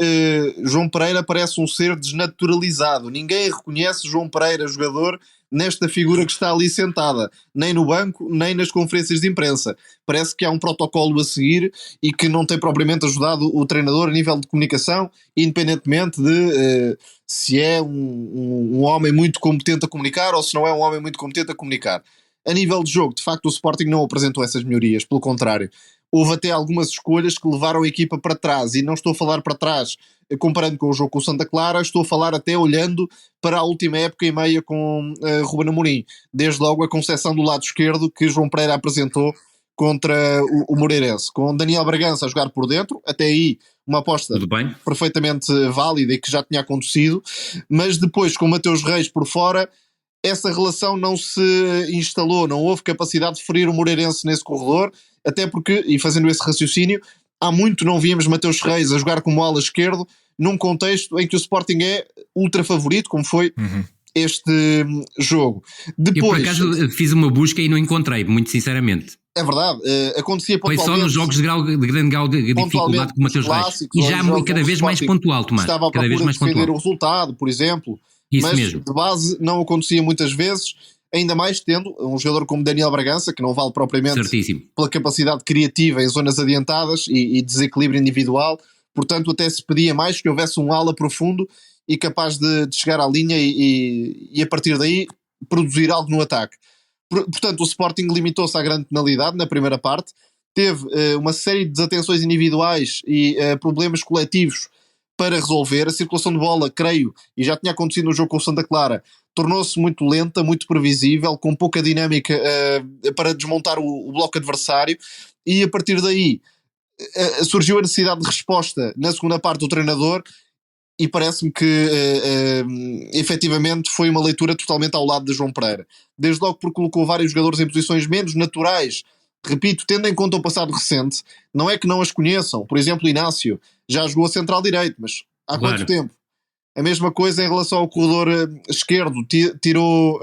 João Pereira parece um ser desnaturalizado, ninguém reconhece João Pereira jogador nesta figura que está ali sentada, nem no banco, nem nas conferências de imprensa. Parece que há um protocolo a seguir e que não tem propriamente ajudado o treinador a nível de comunicação, independentemente de se é um homem muito competente a comunicar ou se não é um homem muito competente a comunicar. A nível de jogo, de facto, o Sporting não apresentou essas melhorias, pelo contrário. Houve até algumas escolhas que levaram a equipa para trás, e não estou a falar para trás comparando com o jogo com o Santa Clara, estou a falar até olhando para a última época e meia com Ruben Amorim. Desde logo a concepção do lado esquerdo que João Pereira apresentou contra o Moreirense, com Daniel Bragança a jogar por dentro, até aí uma aposta perfeitamente válida e que já tinha acontecido, mas depois com Mateus Reis por fora, essa relação não se instalou, não houve capacidade de ferir o Moreirense nesse corredor, até porque, e fazendo esse raciocínio, há muito não víamos Mateus Reis a jogar como ala esquerdo, num contexto em que o Sporting é ultra favorito, como foi este jogo. Depois, eu por acaso fiz uma busca e não encontrei, muito sinceramente. É verdade, acontecia pontualmente. Foi só nos jogos de grande grau de dificuldade com o Mateus Reis. E já cada vez mais pontual, Tomás. Estava a procura de defender o resultado, por exemplo. Isso mas mesmo. De base não acontecia muitas vezes, ainda mais tendo um jogador como Daniel Bragança, que não vale propriamente certíssimo pela capacidade criativa em zonas adiantadas e desequilíbrio individual, portanto até se pedia mais que houvesse um ala profundo e capaz de chegar à linha e a partir daí produzir algo no ataque. Portanto o Sporting limitou-se à grande penalidade na primeira parte, teve uma série de desatenções individuais e problemas coletivos para resolver. A circulação de bola, creio, e já tinha acontecido no jogo com o Santa Clara, tornou-se muito lenta, muito previsível, com pouca dinâmica para desmontar o bloco adversário, e a partir daí surgiu a necessidade de resposta na segunda parte do treinador, e parece-me que efetivamente foi uma leitura totalmente ao lado de João Pereira. Desde logo porque colocou vários jogadores em posições menos naturais, repito, tendo em conta o passado recente. Não é que não as conheçam, por exemplo, Inácio já jogou a central direito, mas há quanto tempo? A mesma coisa em relação ao corredor esquerdo, tirou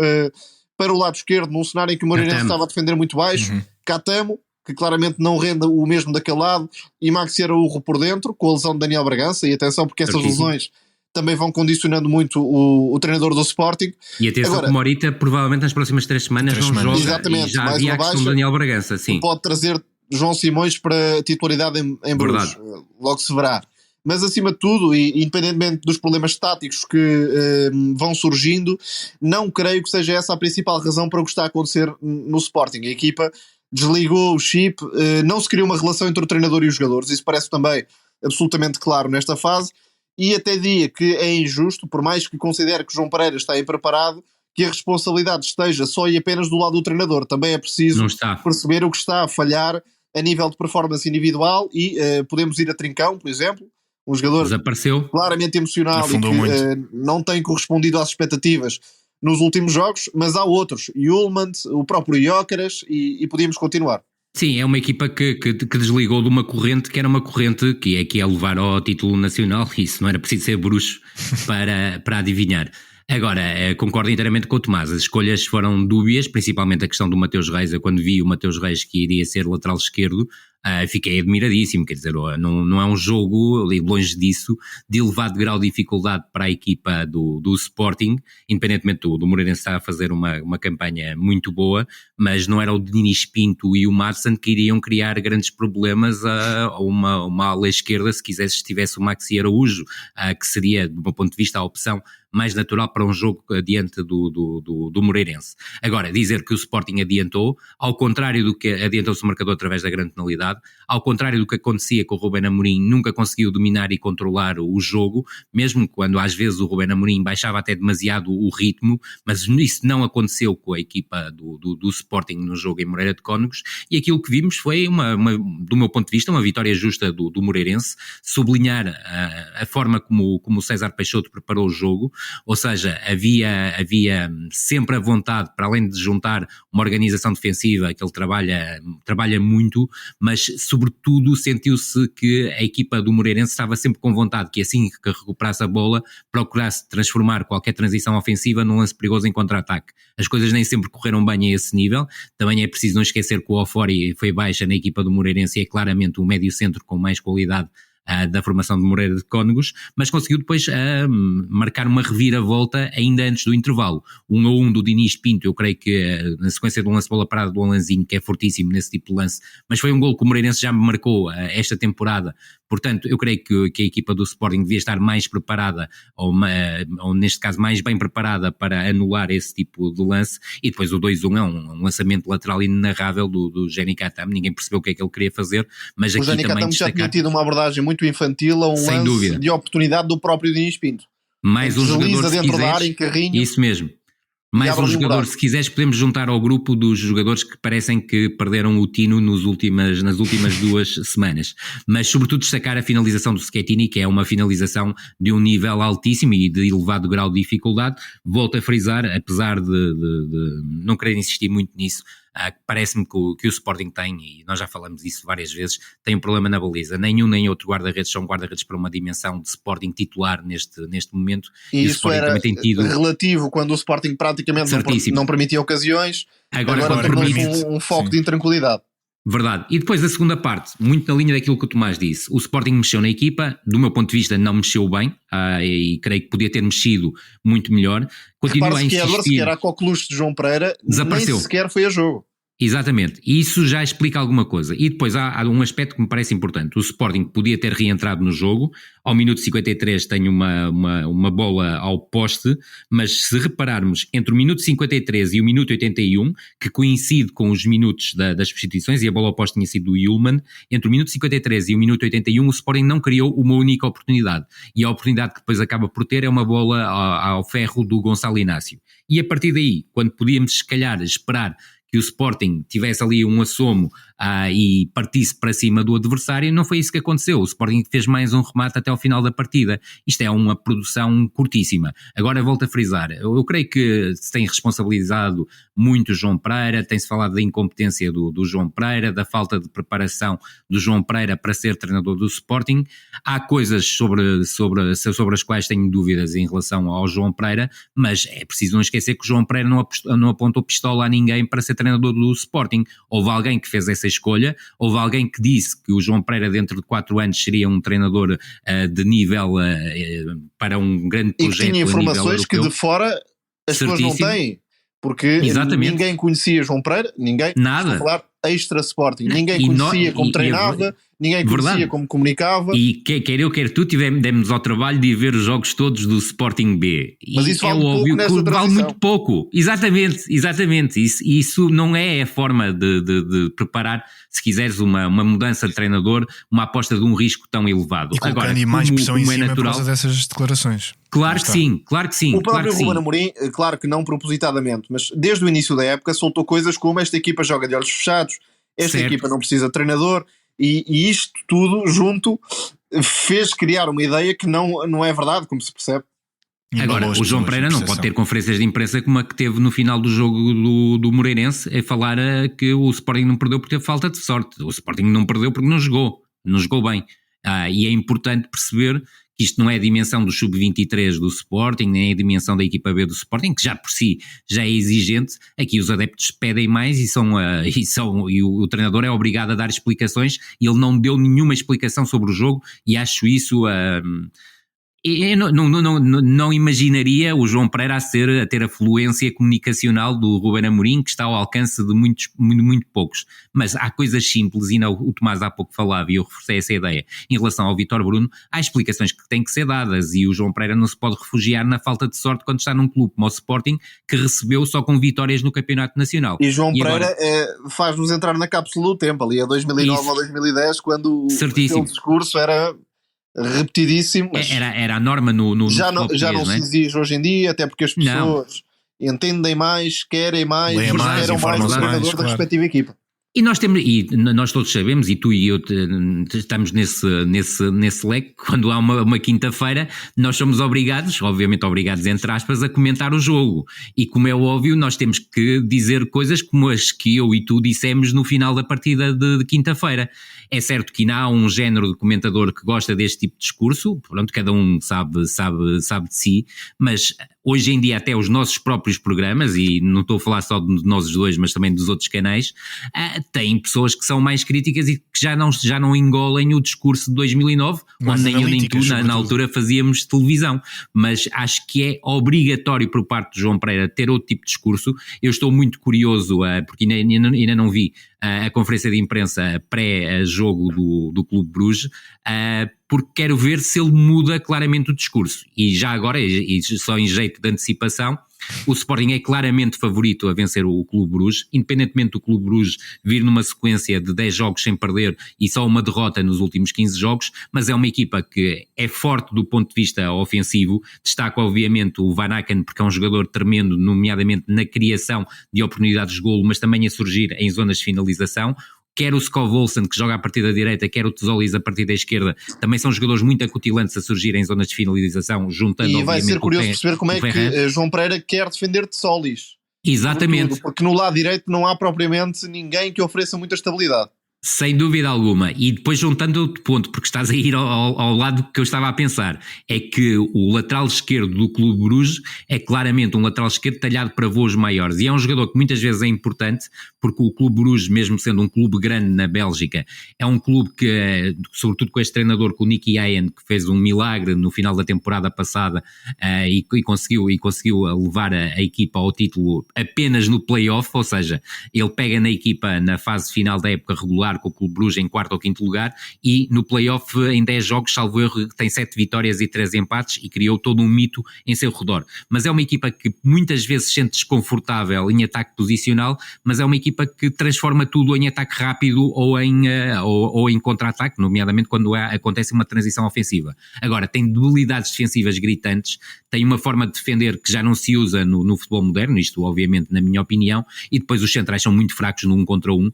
para o lado esquerdo, num cenário em que o Moreirense estava a defender muito baixo, Catamo, que claramente não rende o mesmo daquele lado, e Maxi Araújo por dentro, com a lesão de Daniel Bragança, e atenção porque essas lesões também vão condicionando muito o treinador do Sporting. E atenção que o Morita provavelmente nas próximas 3 semanas não joga, exatamente, e já havia a questão do Daniel Bragança, sim. Pode trazer João Simões para titularidade em Bruges, logo se verá. Mas acima de tudo, e independentemente dos problemas táticos que vão surgindo, não creio que seja essa a principal razão para o que está a acontecer no Sporting. A equipa desligou o chip, não se criou uma relação entre o treinador e os jogadores, isso parece também absolutamente claro nesta fase, e até diria que é injusto, por mais que considere que João Pereira está impreparado, que a responsabilidade esteja só e apenas do lado do treinador. Também é preciso perceber o que está a falhar a nível de performance individual, e podemos ir a Trincão, por exemplo, um jogador desapareceu, claramente emocional e que não tem correspondido às expectativas nos últimos jogos, mas há outros, Ullmann, o próprio Jóqueras, e podíamos continuar. Sim, é uma equipa que desligou de uma corrente que era uma corrente que é levar ao título nacional, e isso não era preciso ser bruxo para adivinhar. Agora, concordo inteiramente com o Tomás, as escolhas foram dúbias, principalmente a questão do Mateus Reis. Eu quando vi o Mateus Reis que iria ser lateral esquerdo, fiquei admiradíssimo, quer dizer, não é um jogo, longe disso, de elevado grau de dificuldade para a equipa do Sporting, independentemente do Moreirense estar a fazer uma campanha muito boa, mas não era o Dinis Pinto e o Madsen que iriam criar grandes problemas a uma ala esquerda, se tivesse o Maxi Araújo, que seria, do meu ponto de vista, a opção mais natural para um jogo adiante do Moreirense. Agora, dizer que o Sporting adiantou, ao contrário do que adiantou-se o marcador através da grande penalidade, ao contrário do que acontecia com o Rubén Amorim, nunca conseguiu dominar e controlar o jogo, mesmo quando às vezes o Rubén Amorim baixava até demasiado o ritmo, mas isso não aconteceu com a equipa do Sporting no jogo em Moreira de Cónegos, e aquilo que vimos foi, do meu ponto de vista, uma vitória justa do Moreirense, sublinhar a forma como o César Peixoto preparou o jogo, ou seja, havia sempre a vontade, para além de juntar uma organização defensiva que ele trabalha muito, mas sobretudo sentiu-se que a equipa do Moreirense estava sempre com vontade que assim que recuperasse a bola, procurasse transformar qualquer transição ofensiva num lance perigoso em contra-ataque. As coisas nem sempre correram bem a esse nível, também é preciso não esquecer que o Ofori foi baixa na equipa do Moreirense e é claramente o médio centro com mais qualidade da formação de Moreira de Cónegos, mas conseguiu depois marcar uma reviravolta ainda antes do intervalo. 1-1 do Dinis Pinto, eu creio que na sequência de um lance de bola parada do Alanzinho, que é fortíssimo nesse tipo de lance, mas foi um golo que o Moreirense já me marcou esta temporada. Portanto, eu creio que a equipa do Sporting devia estar mais preparada, ou neste caso mais bem preparada para anular esse tipo de lance, e depois o 2-1 é um lançamento lateral inenarrável do Jenny Catamo, ninguém percebeu o que é que ele queria fazer, mas o aqui Jenny também Catamo já tinha tido uma abordagem muito infantil a um sem lance dúvida de oportunidade do próprio Dinis Pinto. Mais um jogador, se dentro da área, quiseres, em carrinho. isso mesmo. Mais um jogador, se quiseres, podemos juntar ao grupo dos jogadores que parecem que perderam o tino nas últimas 2 semanas. Mas, sobretudo, destacar a finalização do Schettini, que é uma finalização de um nível altíssimo e de elevado grau de dificuldade. Volto a frisar, apesar de não querer insistir muito nisso, parece-me que o Sporting tem, e nós já falamos isso várias vezes, tem um problema na baliza. Nenhum nem outro guarda-redes são guarda-redes para uma dimensão de Sporting titular neste momento. E isso era também tem tido relativo quando o Sporting praticamente não permitia ocasiões. Agora permite um foco de intranquilidade. Verdade. E depois a segunda parte, muito na linha daquilo que o Tomás disse, o Sporting mexeu na equipa, do meu ponto de vista não mexeu bem, e creio que podia ter mexido muito melhor. Continua a insistir. Que era a coqueluche de João Pereira, desapareceu. Nem sequer foi a jogo. Exatamente, e isso já explica alguma coisa. E depois há um aspecto que me parece importante. O Sporting podia ter reentrado no jogo, ao minuto 53 tem uma bola ao poste, mas se repararmos, entre o minuto 53 e o minuto 81, que coincide com os minutos das substituições, e a bola ao poste tinha sido do Yulman, entre o minuto 53 e o minuto 81 o Sporting não criou uma única oportunidade, e a oportunidade que depois acaba por ter é uma bola ao ferro do Gonçalo Inácio. E a partir daí, quando podíamos se calhar esperar que o Sporting tivesse ali um assomo e partisse para cima do adversário, não foi isso que aconteceu. O Sporting fez mais um remate até ao final da partida. Isto é uma produção curtíssima. Agora volto a frisar, eu creio que se tem responsabilizado muito o João Pereira, tem-se falado da incompetência do João Pereira, da falta de preparação do João Pereira para ser treinador do Sporting. Há coisas sobre as quais tenho dúvidas em relação ao João Pereira, mas é preciso não esquecer que o João Pereira não apontou pistola a ninguém para ser treinador do Sporting. Houve alguém que fez essa escolha, houve alguém que disse que o João Pereira dentro de 4 anos seria um treinador de nível para um grande projeto. E que tinha informações que de fora as pessoas não têm, porque exatamente. Ninguém conhecia João Pereira, ninguém, nada. Estou a falar extra Sporting, ninguém conhecia como treinava, ninguém conhecia como comunicava. E quer eu, quer tu, demos ao trabalho de ir ver os jogos todos do Sporting B. Mas isso vale óbvio que vale muito pouco. Exatamente. Isso não é a forma de preparar, se quiseres, uma mudança de treinador, uma aposta de um risco tão elevado. E colocando mais pressão em cima por causa dessas declarações. Claro que sim. O próprio Ruben Amorim, claro que não propositadamente, mas desde o início da época soltou coisas como: esta equipa joga de olhos fechados, esta equipa não precisa de treinador, e isto tudo junto fez criar uma ideia que não é verdade, como se percebe. Agora, o João Pereira não pode ter conferências de imprensa como a que teve no final do jogo do Moreirense, a falar que o Sporting não perdeu porque teve falta de sorte. O Sporting não perdeu porque não jogou bem. E é importante perceber que isto não é a dimensão do sub-23 do Sporting, nem a dimensão da equipa B do Sporting, que já por si já é exigente. Aqui os adeptos pedem mais e o treinador é obrigado a dar explicações, e ele não deu nenhuma explicação sobre o jogo, e acho isso... Eu não imaginaria o João Pereira a ter a fluência comunicacional do Ruben Amorim, que está ao alcance de muito poucos. Mas há coisas simples, e o Tomás há pouco falava, e eu reforcei essa ideia, em relação ao Vítor Bruno, há explicações que têm que ser dadas, e o João Pereira não se pode refugiar na falta de sorte quando está num clube como o Sporting, que recebeu só com vitórias no Campeonato Nacional. E João Pereira faz-nos entrar na cápsula do tempo, ali a 2009 ou 2010, quando o seu discurso era... repetidíssimo, mas era a norma no já não se exige hoje em dia, até porque as pessoas entendem mais, querem mais, querem mais o treinador da respectiva equipa. E nós todos sabemos, e tu e eu estamos nesse leque, quando há uma quinta-feira, nós somos obviamente obrigados entre aspas, a comentar o jogo. E como é óbvio, nós temos que dizer coisas como as que eu e tu dissemos no final da partida de quinta-feira. É certo que ainda há um género de comentador que gosta deste tipo de discurso, pronto, cada um sabe de si, mas hoje em dia até os nossos próprios programas, e não estou a falar só de nós dois, mas também dos outros canais, têm pessoas que são mais críticas e que já não engolem o discurso de 2009, onde nem eu nem tu na altura fazíamos televisão. Mas acho que é obrigatório por parte de João Pereira ter outro tipo de discurso. Eu estou muito curioso, porque ainda não vi a conferência de imprensa pré-jogo do Clube Bruges, porque quero ver se ele muda claramente o discurso. E já agora, e só em jeito de antecipação, o Sporting é claramente favorito a vencer o Clube Bruges, independentemente do Clube Bruges vir numa sequência de 10 jogos sem perder e só uma derrota nos últimos 15 jogos, mas é uma equipa que é forte do ponto de vista ofensivo. Destaco obviamente o Van Aken, porque é um jogador tremendo, nomeadamente na criação de oportunidades de golo, mas também a surgir em zonas de finalização. Quer o Skov Olsen, que joga a partir da direita, quer o Tesolis a partir da esquerda, também são jogadores muito acutilantes a surgir em zonas de finalização, juntando obviamente. E vai ser curioso perceber como é que João Pereira quer defender Tesolis. Exatamente. Porque no lado direito não há propriamente ninguém que ofereça muita estabilidade. Sem dúvida alguma. E depois juntando outro ponto, porque estás a ir ao lado que eu estava a pensar, é que o lateral esquerdo do Clube Bruges é claramente um lateral esquerdo talhado para voos maiores, e é um jogador que muitas vezes é importante porque o Clube Bruges, mesmo sendo um clube grande na Bélgica, é um clube que, sobretudo com este treinador, com o Nicky Hayen, que fez um milagre no final da temporada passada e conseguiu levar a equipa ao título apenas no play-off, ou seja, ele pega na equipa na fase final da época regular com o Clube Bruges em quarto ou quinto lugar, e no play-off em 10 jogos, salvo erro, tem 7 vitórias e 3 empates, e criou todo um mito em seu redor. Mas é uma equipa que muitas vezes se sente desconfortável em ataque posicional, mas é uma equipa que transforma tudo em ataque rápido ou em contra-ataque, nomeadamente quando acontece uma transição ofensiva. Agora, tem debilidades defensivas gritantes, tem uma forma de defender que já não se usa no futebol moderno, isto obviamente na minha opinião, e depois os centrais são muito fracos no 1 contra 1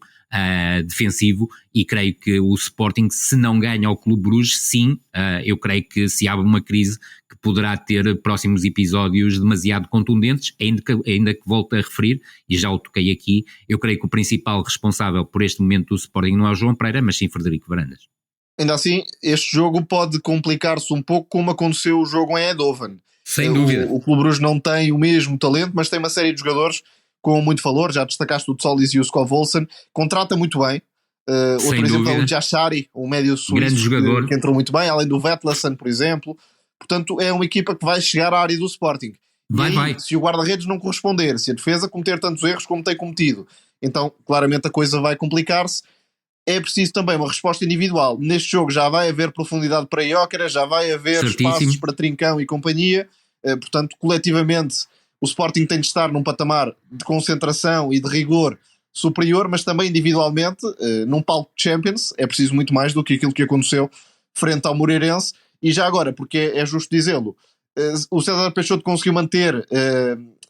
defensivo, e creio que o Sporting, se não ganha ao Clube Bruges, sim, eu creio que se abre uma crise que poderá ter próximos episódios demasiado contundentes, ainda que volte a referir, e já o toquei aqui, eu creio que o principal responsável por este momento do Sporting não é o João Pereira, mas sim Frederico Varandas. Ainda assim, este jogo pode complicar-se um pouco, como aconteceu o jogo em Eindhoven. Sem dúvida. O Clube Bruges não tem o mesmo talento, mas tem uma série de jogadores com muito valor. Já destacaste o Tsolis e o Skov Olsen, contrata muito bem. Outro exemplo é o Jashari, um médio suíço que entrou muito bem, além do Vetlason, por exemplo. Portanto, é uma equipa que vai chegar à área do Sporting. Vai. Se o guarda-redes não corresponder, se a defesa cometer tantos erros como tem cometido, então claramente a coisa vai complicar-se. É preciso também uma resposta individual. Neste jogo já vai haver profundidade para Gyökeres, já vai haver espaços para Trincão e companhia. Portanto, coletivamente, o Sporting tem de estar num patamar de concentração e de rigor superior, mas também individualmente, num palco de Champions, é preciso muito mais do que aquilo que aconteceu frente ao Moreirense. E já agora, porque é justo dizê-lo, o César Peixoto conseguiu manter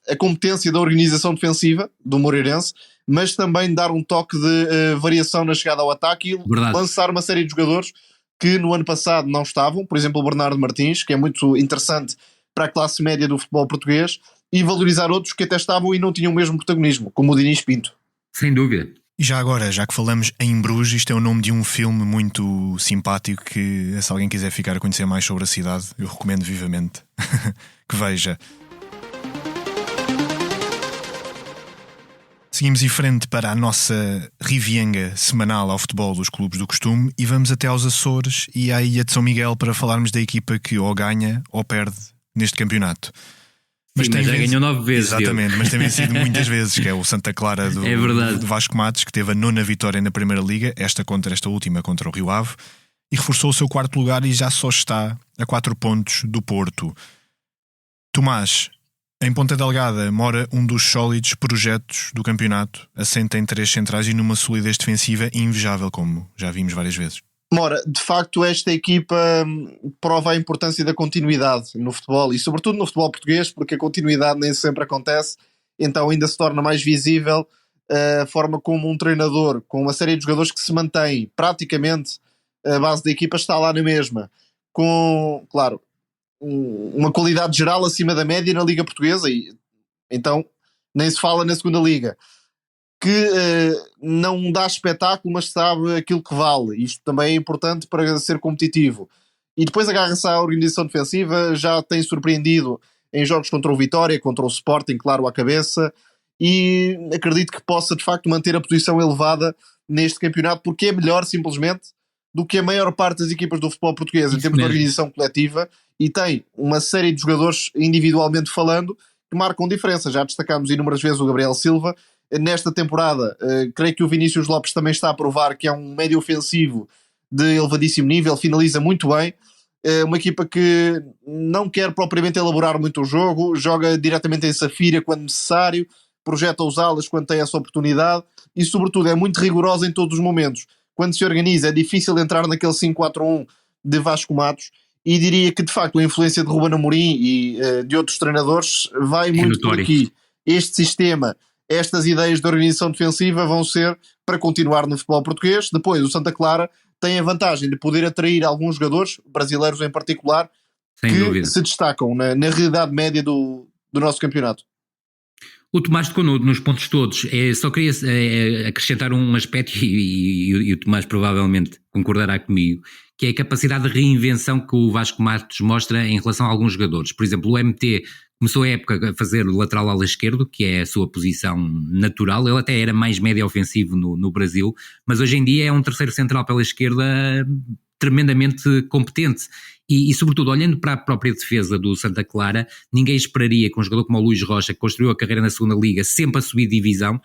a competência da organização defensiva do Moreirense, mas também dar um toque de variação na chegada ao ataque e lançar uma série de jogadores que no ano passado não estavam, por exemplo o Bernardo Martins, que é muito interessante para a classe média do futebol português, e valorizar outros que até estavam e não tinham o mesmo protagonismo, como o Diniz Pinto. Sem dúvida. E já agora, já que falamos em Bruges, isto é o nome de um filme muito simpático que, se alguém quiser ficar a conhecer mais sobre a cidade, eu recomendo vivamente que veja. Seguimos em frente para a nossa rivienga semanal ao futebol dos clubes do costume e vamos até aos Açores e à Ilha de São Miguel para falarmos da equipa que ou ganha ou perde neste campeonato. Mas já ganhou 9 vezes. Exatamente, mas tem vencido muitas vezes, que é o Santa Clara do Vasco Matos, que teve a 9ª vitória na Primeira Liga, esta última contra o Rio Ave, e reforçou o seu 4º lugar e já só está a 4 pontos do Porto. Tomás, em Ponta Delgada mora um dos sólidos projetos do campeonato, assenta em 3 centrais e numa solidez defensiva invejável, como já vimos várias vezes. Mora, de facto esta equipa prova a importância da continuidade no futebol e sobretudo no futebol português, porque a continuidade nem sempre acontece, então ainda se torna mais visível a forma como um treinador com uma série de jogadores que se mantém praticamente a base da equipa está lá na mesma, com, claro, uma qualidade geral acima da média na Liga Portuguesa, e então nem se fala na Segunda Liga, que não dá espetáculo, mas sabe aquilo que vale. Isto também é importante para ser competitivo. E depois agarra-se à organização defensiva, já tem surpreendido em jogos contra o Vitória, contra o Sporting, claro, à cabeça, e acredito que possa de facto manter a posição elevada neste campeonato, porque é melhor simplesmente do que a maior parte das equipas do futebol português em termos de organização coletiva, e tem uma série de jogadores individualmente falando que marcam diferença. Já destacámos inúmeras vezes o Gabriel Silva. Nesta temporada, creio que o Vinícius Lopes também está a provar que é um médio ofensivo de elevadíssimo nível, finaliza muito bem. Uma equipa que não quer propriamente elaborar muito o jogo, joga diretamente em Safira quando necessário, projeta os alas quando tem essa oportunidade e, sobretudo, é muito rigorosa em todos os momentos. Quando se organiza, é difícil entrar naquele 5-4-1 de Vasco Matos, e diria que, de facto, a influência de Ruben Amorim e de outros treinadores vai muito por aqui. Este sistema, estas ideias de organização defensiva vão ser para continuar no futebol português. Depois, o Santa Clara tem a vantagem de poder atrair alguns jogadores, brasileiros em particular, que se destacam na realidade média do nosso campeonato. O Tomás tocou nos pontos todos. Só queria acrescentar um aspecto, e o Tomás provavelmente concordará comigo, que é a capacidade de reinvenção que o Vasco Matos mostra em relação a alguns jogadores. Por exemplo, o MT Começou a época a fazer o lateral ala esquerdo, que é a sua posição natural. Ele até era mais médio ofensivo no Brasil, mas hoje em dia é um terceiro central pela esquerda tremendamente competente. E sobretudo, olhando para a própria defesa do Santa Clara, ninguém esperaria que um jogador como o Luís Rocha, que construiu a carreira na segunda liga, sempre a subir divisão,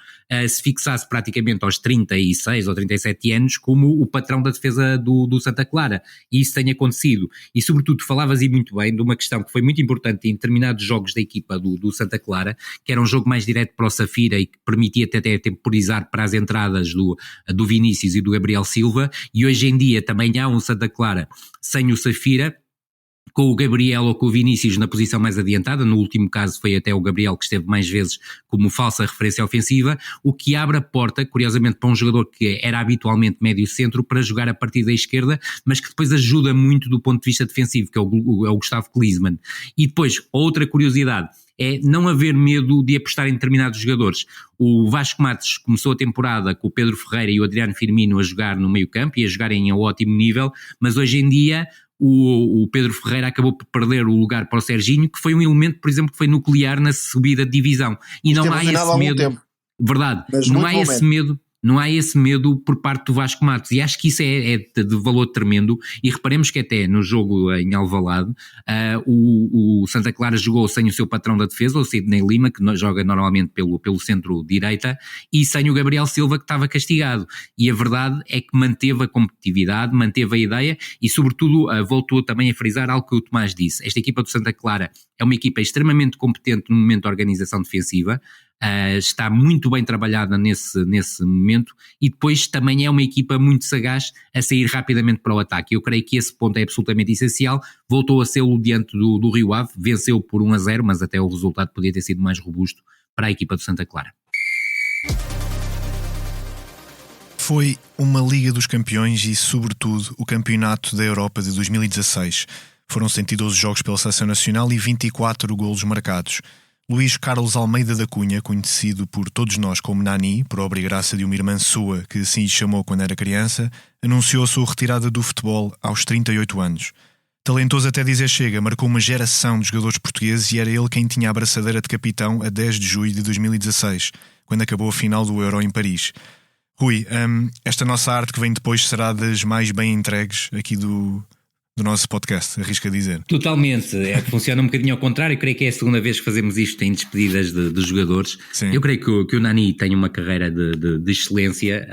se fixasse praticamente aos 36 ou 37 anos como o patrão da defesa do Santa Clara. E isso tem acontecido. E sobretudo, falavas aí muito bem de uma questão que foi muito importante em determinados jogos da equipa do Santa Clara, que era um jogo mais direto para o Safira e que permitia até temporizar para as entradas do Vinícius e do Gabriel Silva. E hoje em dia também há um Santa Clara sem o Safira, com o Gabriel ou com o Vinícius na posição mais adiantada. No último caso foi até o Gabriel que esteve mais vezes como falsa referência ofensiva, o que abre a porta, curiosamente, para um jogador que era habitualmente médio centro para jogar a partir da esquerda, mas que depois ajuda muito do ponto de vista defensivo, que é o Gustavo Klinsmann. E depois, outra curiosidade, é não haver medo de apostar em determinados jogadores. O Vasco Matos começou a temporada com o Pedro Ferreira e o Adriano Firmino a jogar no meio campo e a jogarem a ótimo nível, mas hoje em dia o Pedro Ferreira acabou por perder o lugar para o Serginho, que foi um elemento, por exemplo, que foi nuclear na subida de divisão. E não há esse medo. Verdade, não há esse medo por parte do Vasco Matos, e acho que isso é de valor tremendo. E reparemos que até no jogo em Alvalade o Santa Clara jogou sem o seu patrão da defesa, o Sidney Lima, que joga normalmente pelo centro-direita, e sem o Gabriel Silva, que estava castigado. E a verdade é que manteve a competitividade, manteve a ideia e sobretudo voltou também a frisar algo que o Tomás disse. Esta equipa do Santa Clara é uma equipa extremamente competente no momento da organização defensiva. Está muito bem trabalhada nesse momento, e depois também é uma equipa muito sagaz a sair rapidamente para o ataque. Eu creio que esse ponto é absolutamente essencial. Voltou a ser-o diante do Rio Ave, venceu por 1-0, mas até o resultado podia ter sido mais robusto para a equipa do Santa Clara. Foi uma Liga dos Campeões e, sobretudo, o Campeonato da Europa de 2016. Foram 112 jogos pela Seleção Nacional e 24 golos marcados. Luís Carlos Almeida da Cunha, conhecido por todos nós como Nani, por obra e graça de uma irmã sua que assim lhe chamou quando era criança, anunciou a sua retirada do futebol aos 38 anos. Talentoso até dizer chega, marcou uma geração de jogadores portugueses e era ele quem tinha a abraçadeira de capitão a 10 de julho de 2016, quando acabou a final do Euro em Paris. Rui, esta nossa arte que vem depois será das mais bem entregues aqui do nosso podcast, arrisco a dizer. Totalmente, funciona um bocadinho ao contrário. Creio que é a segunda vez que fazemos isto em despedidas de jogadores. Sim. Eu creio que o Nani tem uma carreira de excelência.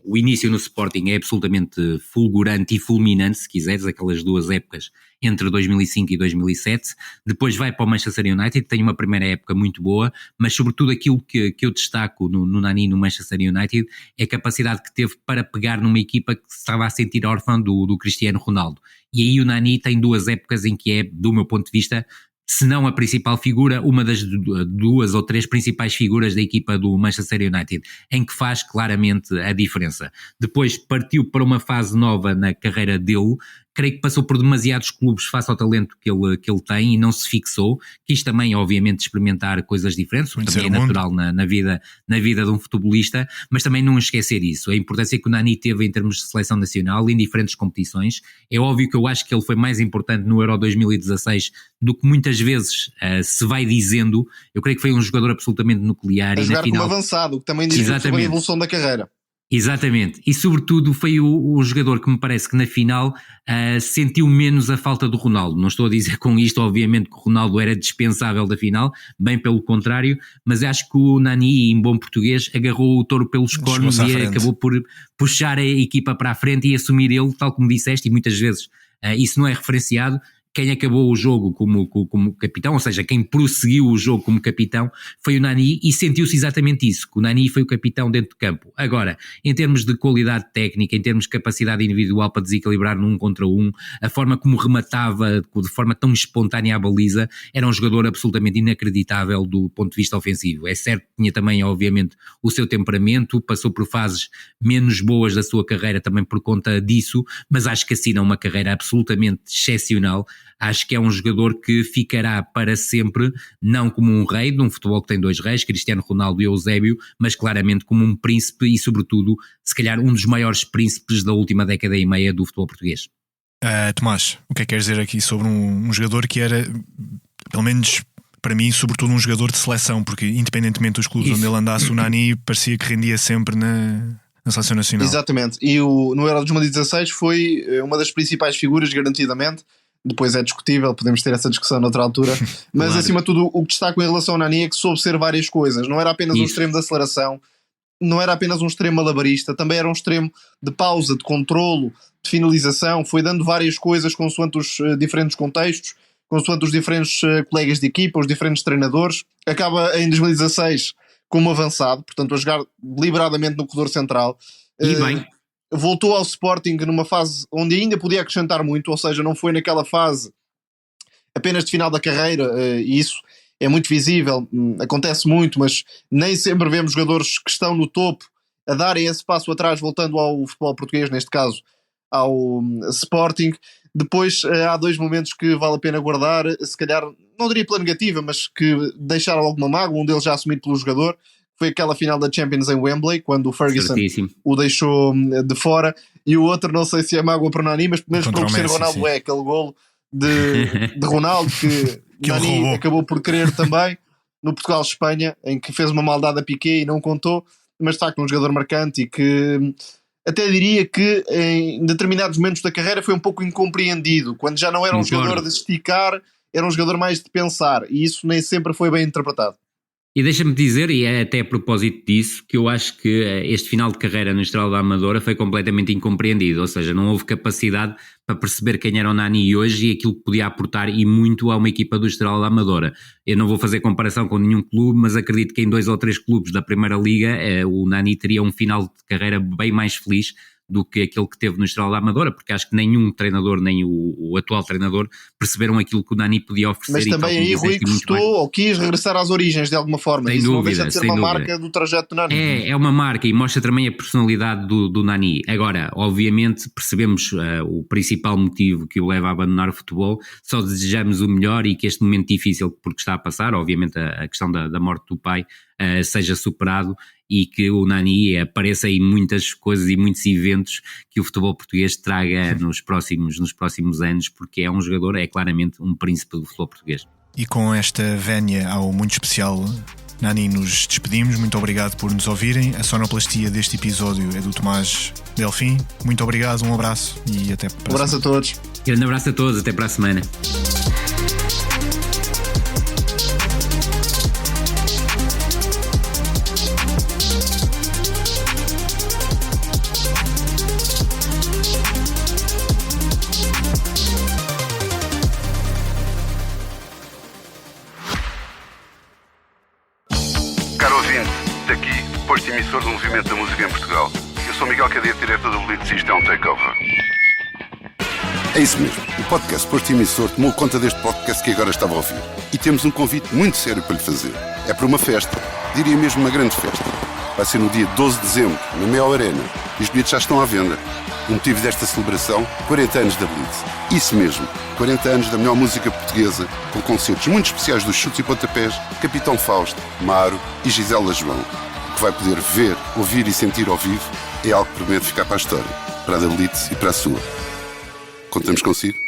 O início no Sporting é absolutamente fulgurante e fulminante, se quiseres, aquelas duas épocas entre 2005 e 2007, depois vai para o Manchester United, tem uma primeira época muito boa, mas sobretudo aquilo que eu destaco no Nani no Manchester United é a capacidade que teve para pegar numa equipa que se estava a sentir órfã do Cristiano Ronaldo. E aí o Nani tem duas épocas em que é, do meu ponto de vista, se não a principal figura, uma das duas ou três principais figuras da equipa do Manchester United, em que faz claramente a diferença. Depois partiu para uma fase nova na carreira dele. Creio que passou por demasiados clubes face ao talento que ele tem e não se fixou. Quis também, obviamente, experimentar coisas diferentes, o que também é natural na vida de um futebolista, mas também não esquecer isso. A importância que o Nani teve em termos de seleção nacional, em diferentes competições. É óbvio que eu acho que ele foi mais importante no Euro 2016 do que muitas vezes se vai dizendo. Eu creio que foi um jogador absolutamente nuclear. A e jogar na final, como avançado, que também diz sobre a evolução da carreira. Exatamente, e sobretudo foi o jogador que me parece que na final sentiu menos a falta do Ronaldo. Não estou a dizer com isto, obviamente, que o Ronaldo era dispensável da final, bem pelo contrário, mas acho que o Nani, em bom português, agarrou o touro pelos cornos e acabou por puxar a equipa para a frente e assumir ele, tal como disseste, e muitas vezes isso não é referenciado. Quem acabou o jogo como capitão, ou seja, quem prosseguiu o jogo como capitão, foi o Nani, e sentiu-se exatamente isso, que o Nani foi o capitão dentro do campo. Agora, em termos de qualidade técnica, em termos de capacidade individual para desequilibrar num contra um, a forma como rematava de forma tão espontânea a baliza, era um jogador absolutamente inacreditável do ponto de vista ofensivo. É certo que tinha também, obviamente, o seu temperamento, passou por fases menos boas da sua carreira também por conta disso, mas acho que assina uma carreira absolutamente excepcional. Acho que é um jogador que ficará para sempre, não como um rei de um futebol que tem dois reis, Cristiano Ronaldo e Eusébio, mas claramente como um príncipe e, sobretudo, se calhar um dos maiores príncipes da última década e meia do futebol português. Tomás, o que é que queres dizer aqui sobre um jogador que era, pelo menos para mim, sobretudo um jogador de seleção, porque independentemente dos clubes onde ele andasse, o Nani parecia que rendia sempre na seleção nacional. Exatamente, e no Euro de 2016 foi uma das principais figuras, garantidamente. Depois é discutível, podemos ter essa discussão noutra altura, mas Claro. acima de tudo o que destaco em relação ao Nani é que soube ser várias coisas, não era apenas um Isso. extremo de aceleração, não era apenas um extremo malabarista, também era um extremo de pausa, de controlo, de finalização, foi dando várias coisas consoante os diferentes contextos, consoante os diferentes colegas de equipa, os diferentes treinadores. Acaba em 2016 como avançado, portanto a jogar deliberadamente no corredor central. E bem, Voltou ao Sporting numa fase onde ainda podia acrescentar muito, ou seja, não foi naquela fase apenas de final da carreira, e isso é muito visível, acontece muito, mas nem sempre vemos jogadores que estão no topo a darem esse passo atrás, voltando ao futebol português, neste caso ao Sporting. Depois há 2 momentos que vale a pena guardar, se calhar, não diria pela negativa, mas que deixaram alguma mágoa, um deles já assumido pelo jogador. Foi aquela final da Champions em Wembley, quando o Ferguson certíssimo. o deixou de fora, e o outro, não sei se é mágoa para o Nani, mas pelo menos Contra para o o Cristiano Messi, Ronaldo sim. é aquele golo de Ronaldo que Que ele Nani roubou. acabou por querer também no Portugal-Espanha, em que fez uma maldade a Piqué e não contou, mas está com um jogador marcante e que até diria que em determinados momentos da carreira foi um pouco incompreendido, quando já não era um Concordo. jogador de esticar, era um jogador mais de pensar, e isso nem sempre foi bem interpretado. E deixa-me dizer, e é até a propósito disso, que eu acho que este final de carreira no Estrela da Amadora foi completamente incompreendido, ou seja, não houve capacidade para perceber quem era o Nani hoje e aquilo que podia aportar e muito a uma equipa do Estrela da Amadora. Eu não vou fazer comparação com nenhum clube, mas acredito que em 2 ou 3 clubes da Primeira Liga o Nani teria um final de carreira bem mais feliz do que aquele que teve no Estrela da Amadora, porque acho que nenhum treinador, nem o atual treinador, perceberam aquilo que o Nani podia oferecer. Mas e tal também como aí Rui disseste muito gostou bem. ou quis regressar às origens de alguma forma. Sem Isso não dúvida, deixa de ser sem uma dúvida. marca do trajeto do Nani. É uma marca e mostra também a personalidade do Nani. Agora, obviamente, percebemos o principal motivo que o leva a abandonar o futebol, só desejamos o melhor e que este momento difícil porque está a passar, obviamente a questão da morte do pai, seja superado e que o Nani apareça em muitas coisas e muitos eventos que o futebol português traga nos próximos anos, porque é um jogador, é claramente um príncipe do futebol português. E com esta vénia ao muito especial Nani, nos despedimos. Muito obrigado por nos ouvirem. A sonoplastia deste episódio é do Tomás Delfim. Muito obrigado, um abraço e até para Um abraço a todos. Grande abraço a todos, até para a semana. Caro ouvinte, daqui, posto emissor do movimento da música em Portugal. Eu sou Miguel Cadete, diretor do Blitz, e isto é um takeover. É isso mesmo. O podcast Posto Emissor tomou conta deste podcast que agora estava a ouvir. E temos um convite muito sério para lhe fazer. É para uma festa. Diria mesmo uma grande festa. Vai ser no dia 12 de dezembro, na Mel Arena. E os bilhetes já estão à venda. O motivo desta celebração, 40 anos da Blitz. Isso mesmo. 40 anos da melhor música portuguesa, com concertos muito especiais dos Chutes e Pontapés, Capitão Fausto, Maro e Gisela João. O que vai poder ver, ouvir e sentir ao vivo é algo que promete ficar para a história. Para a da Blitz e para a sua. Contamos consigo?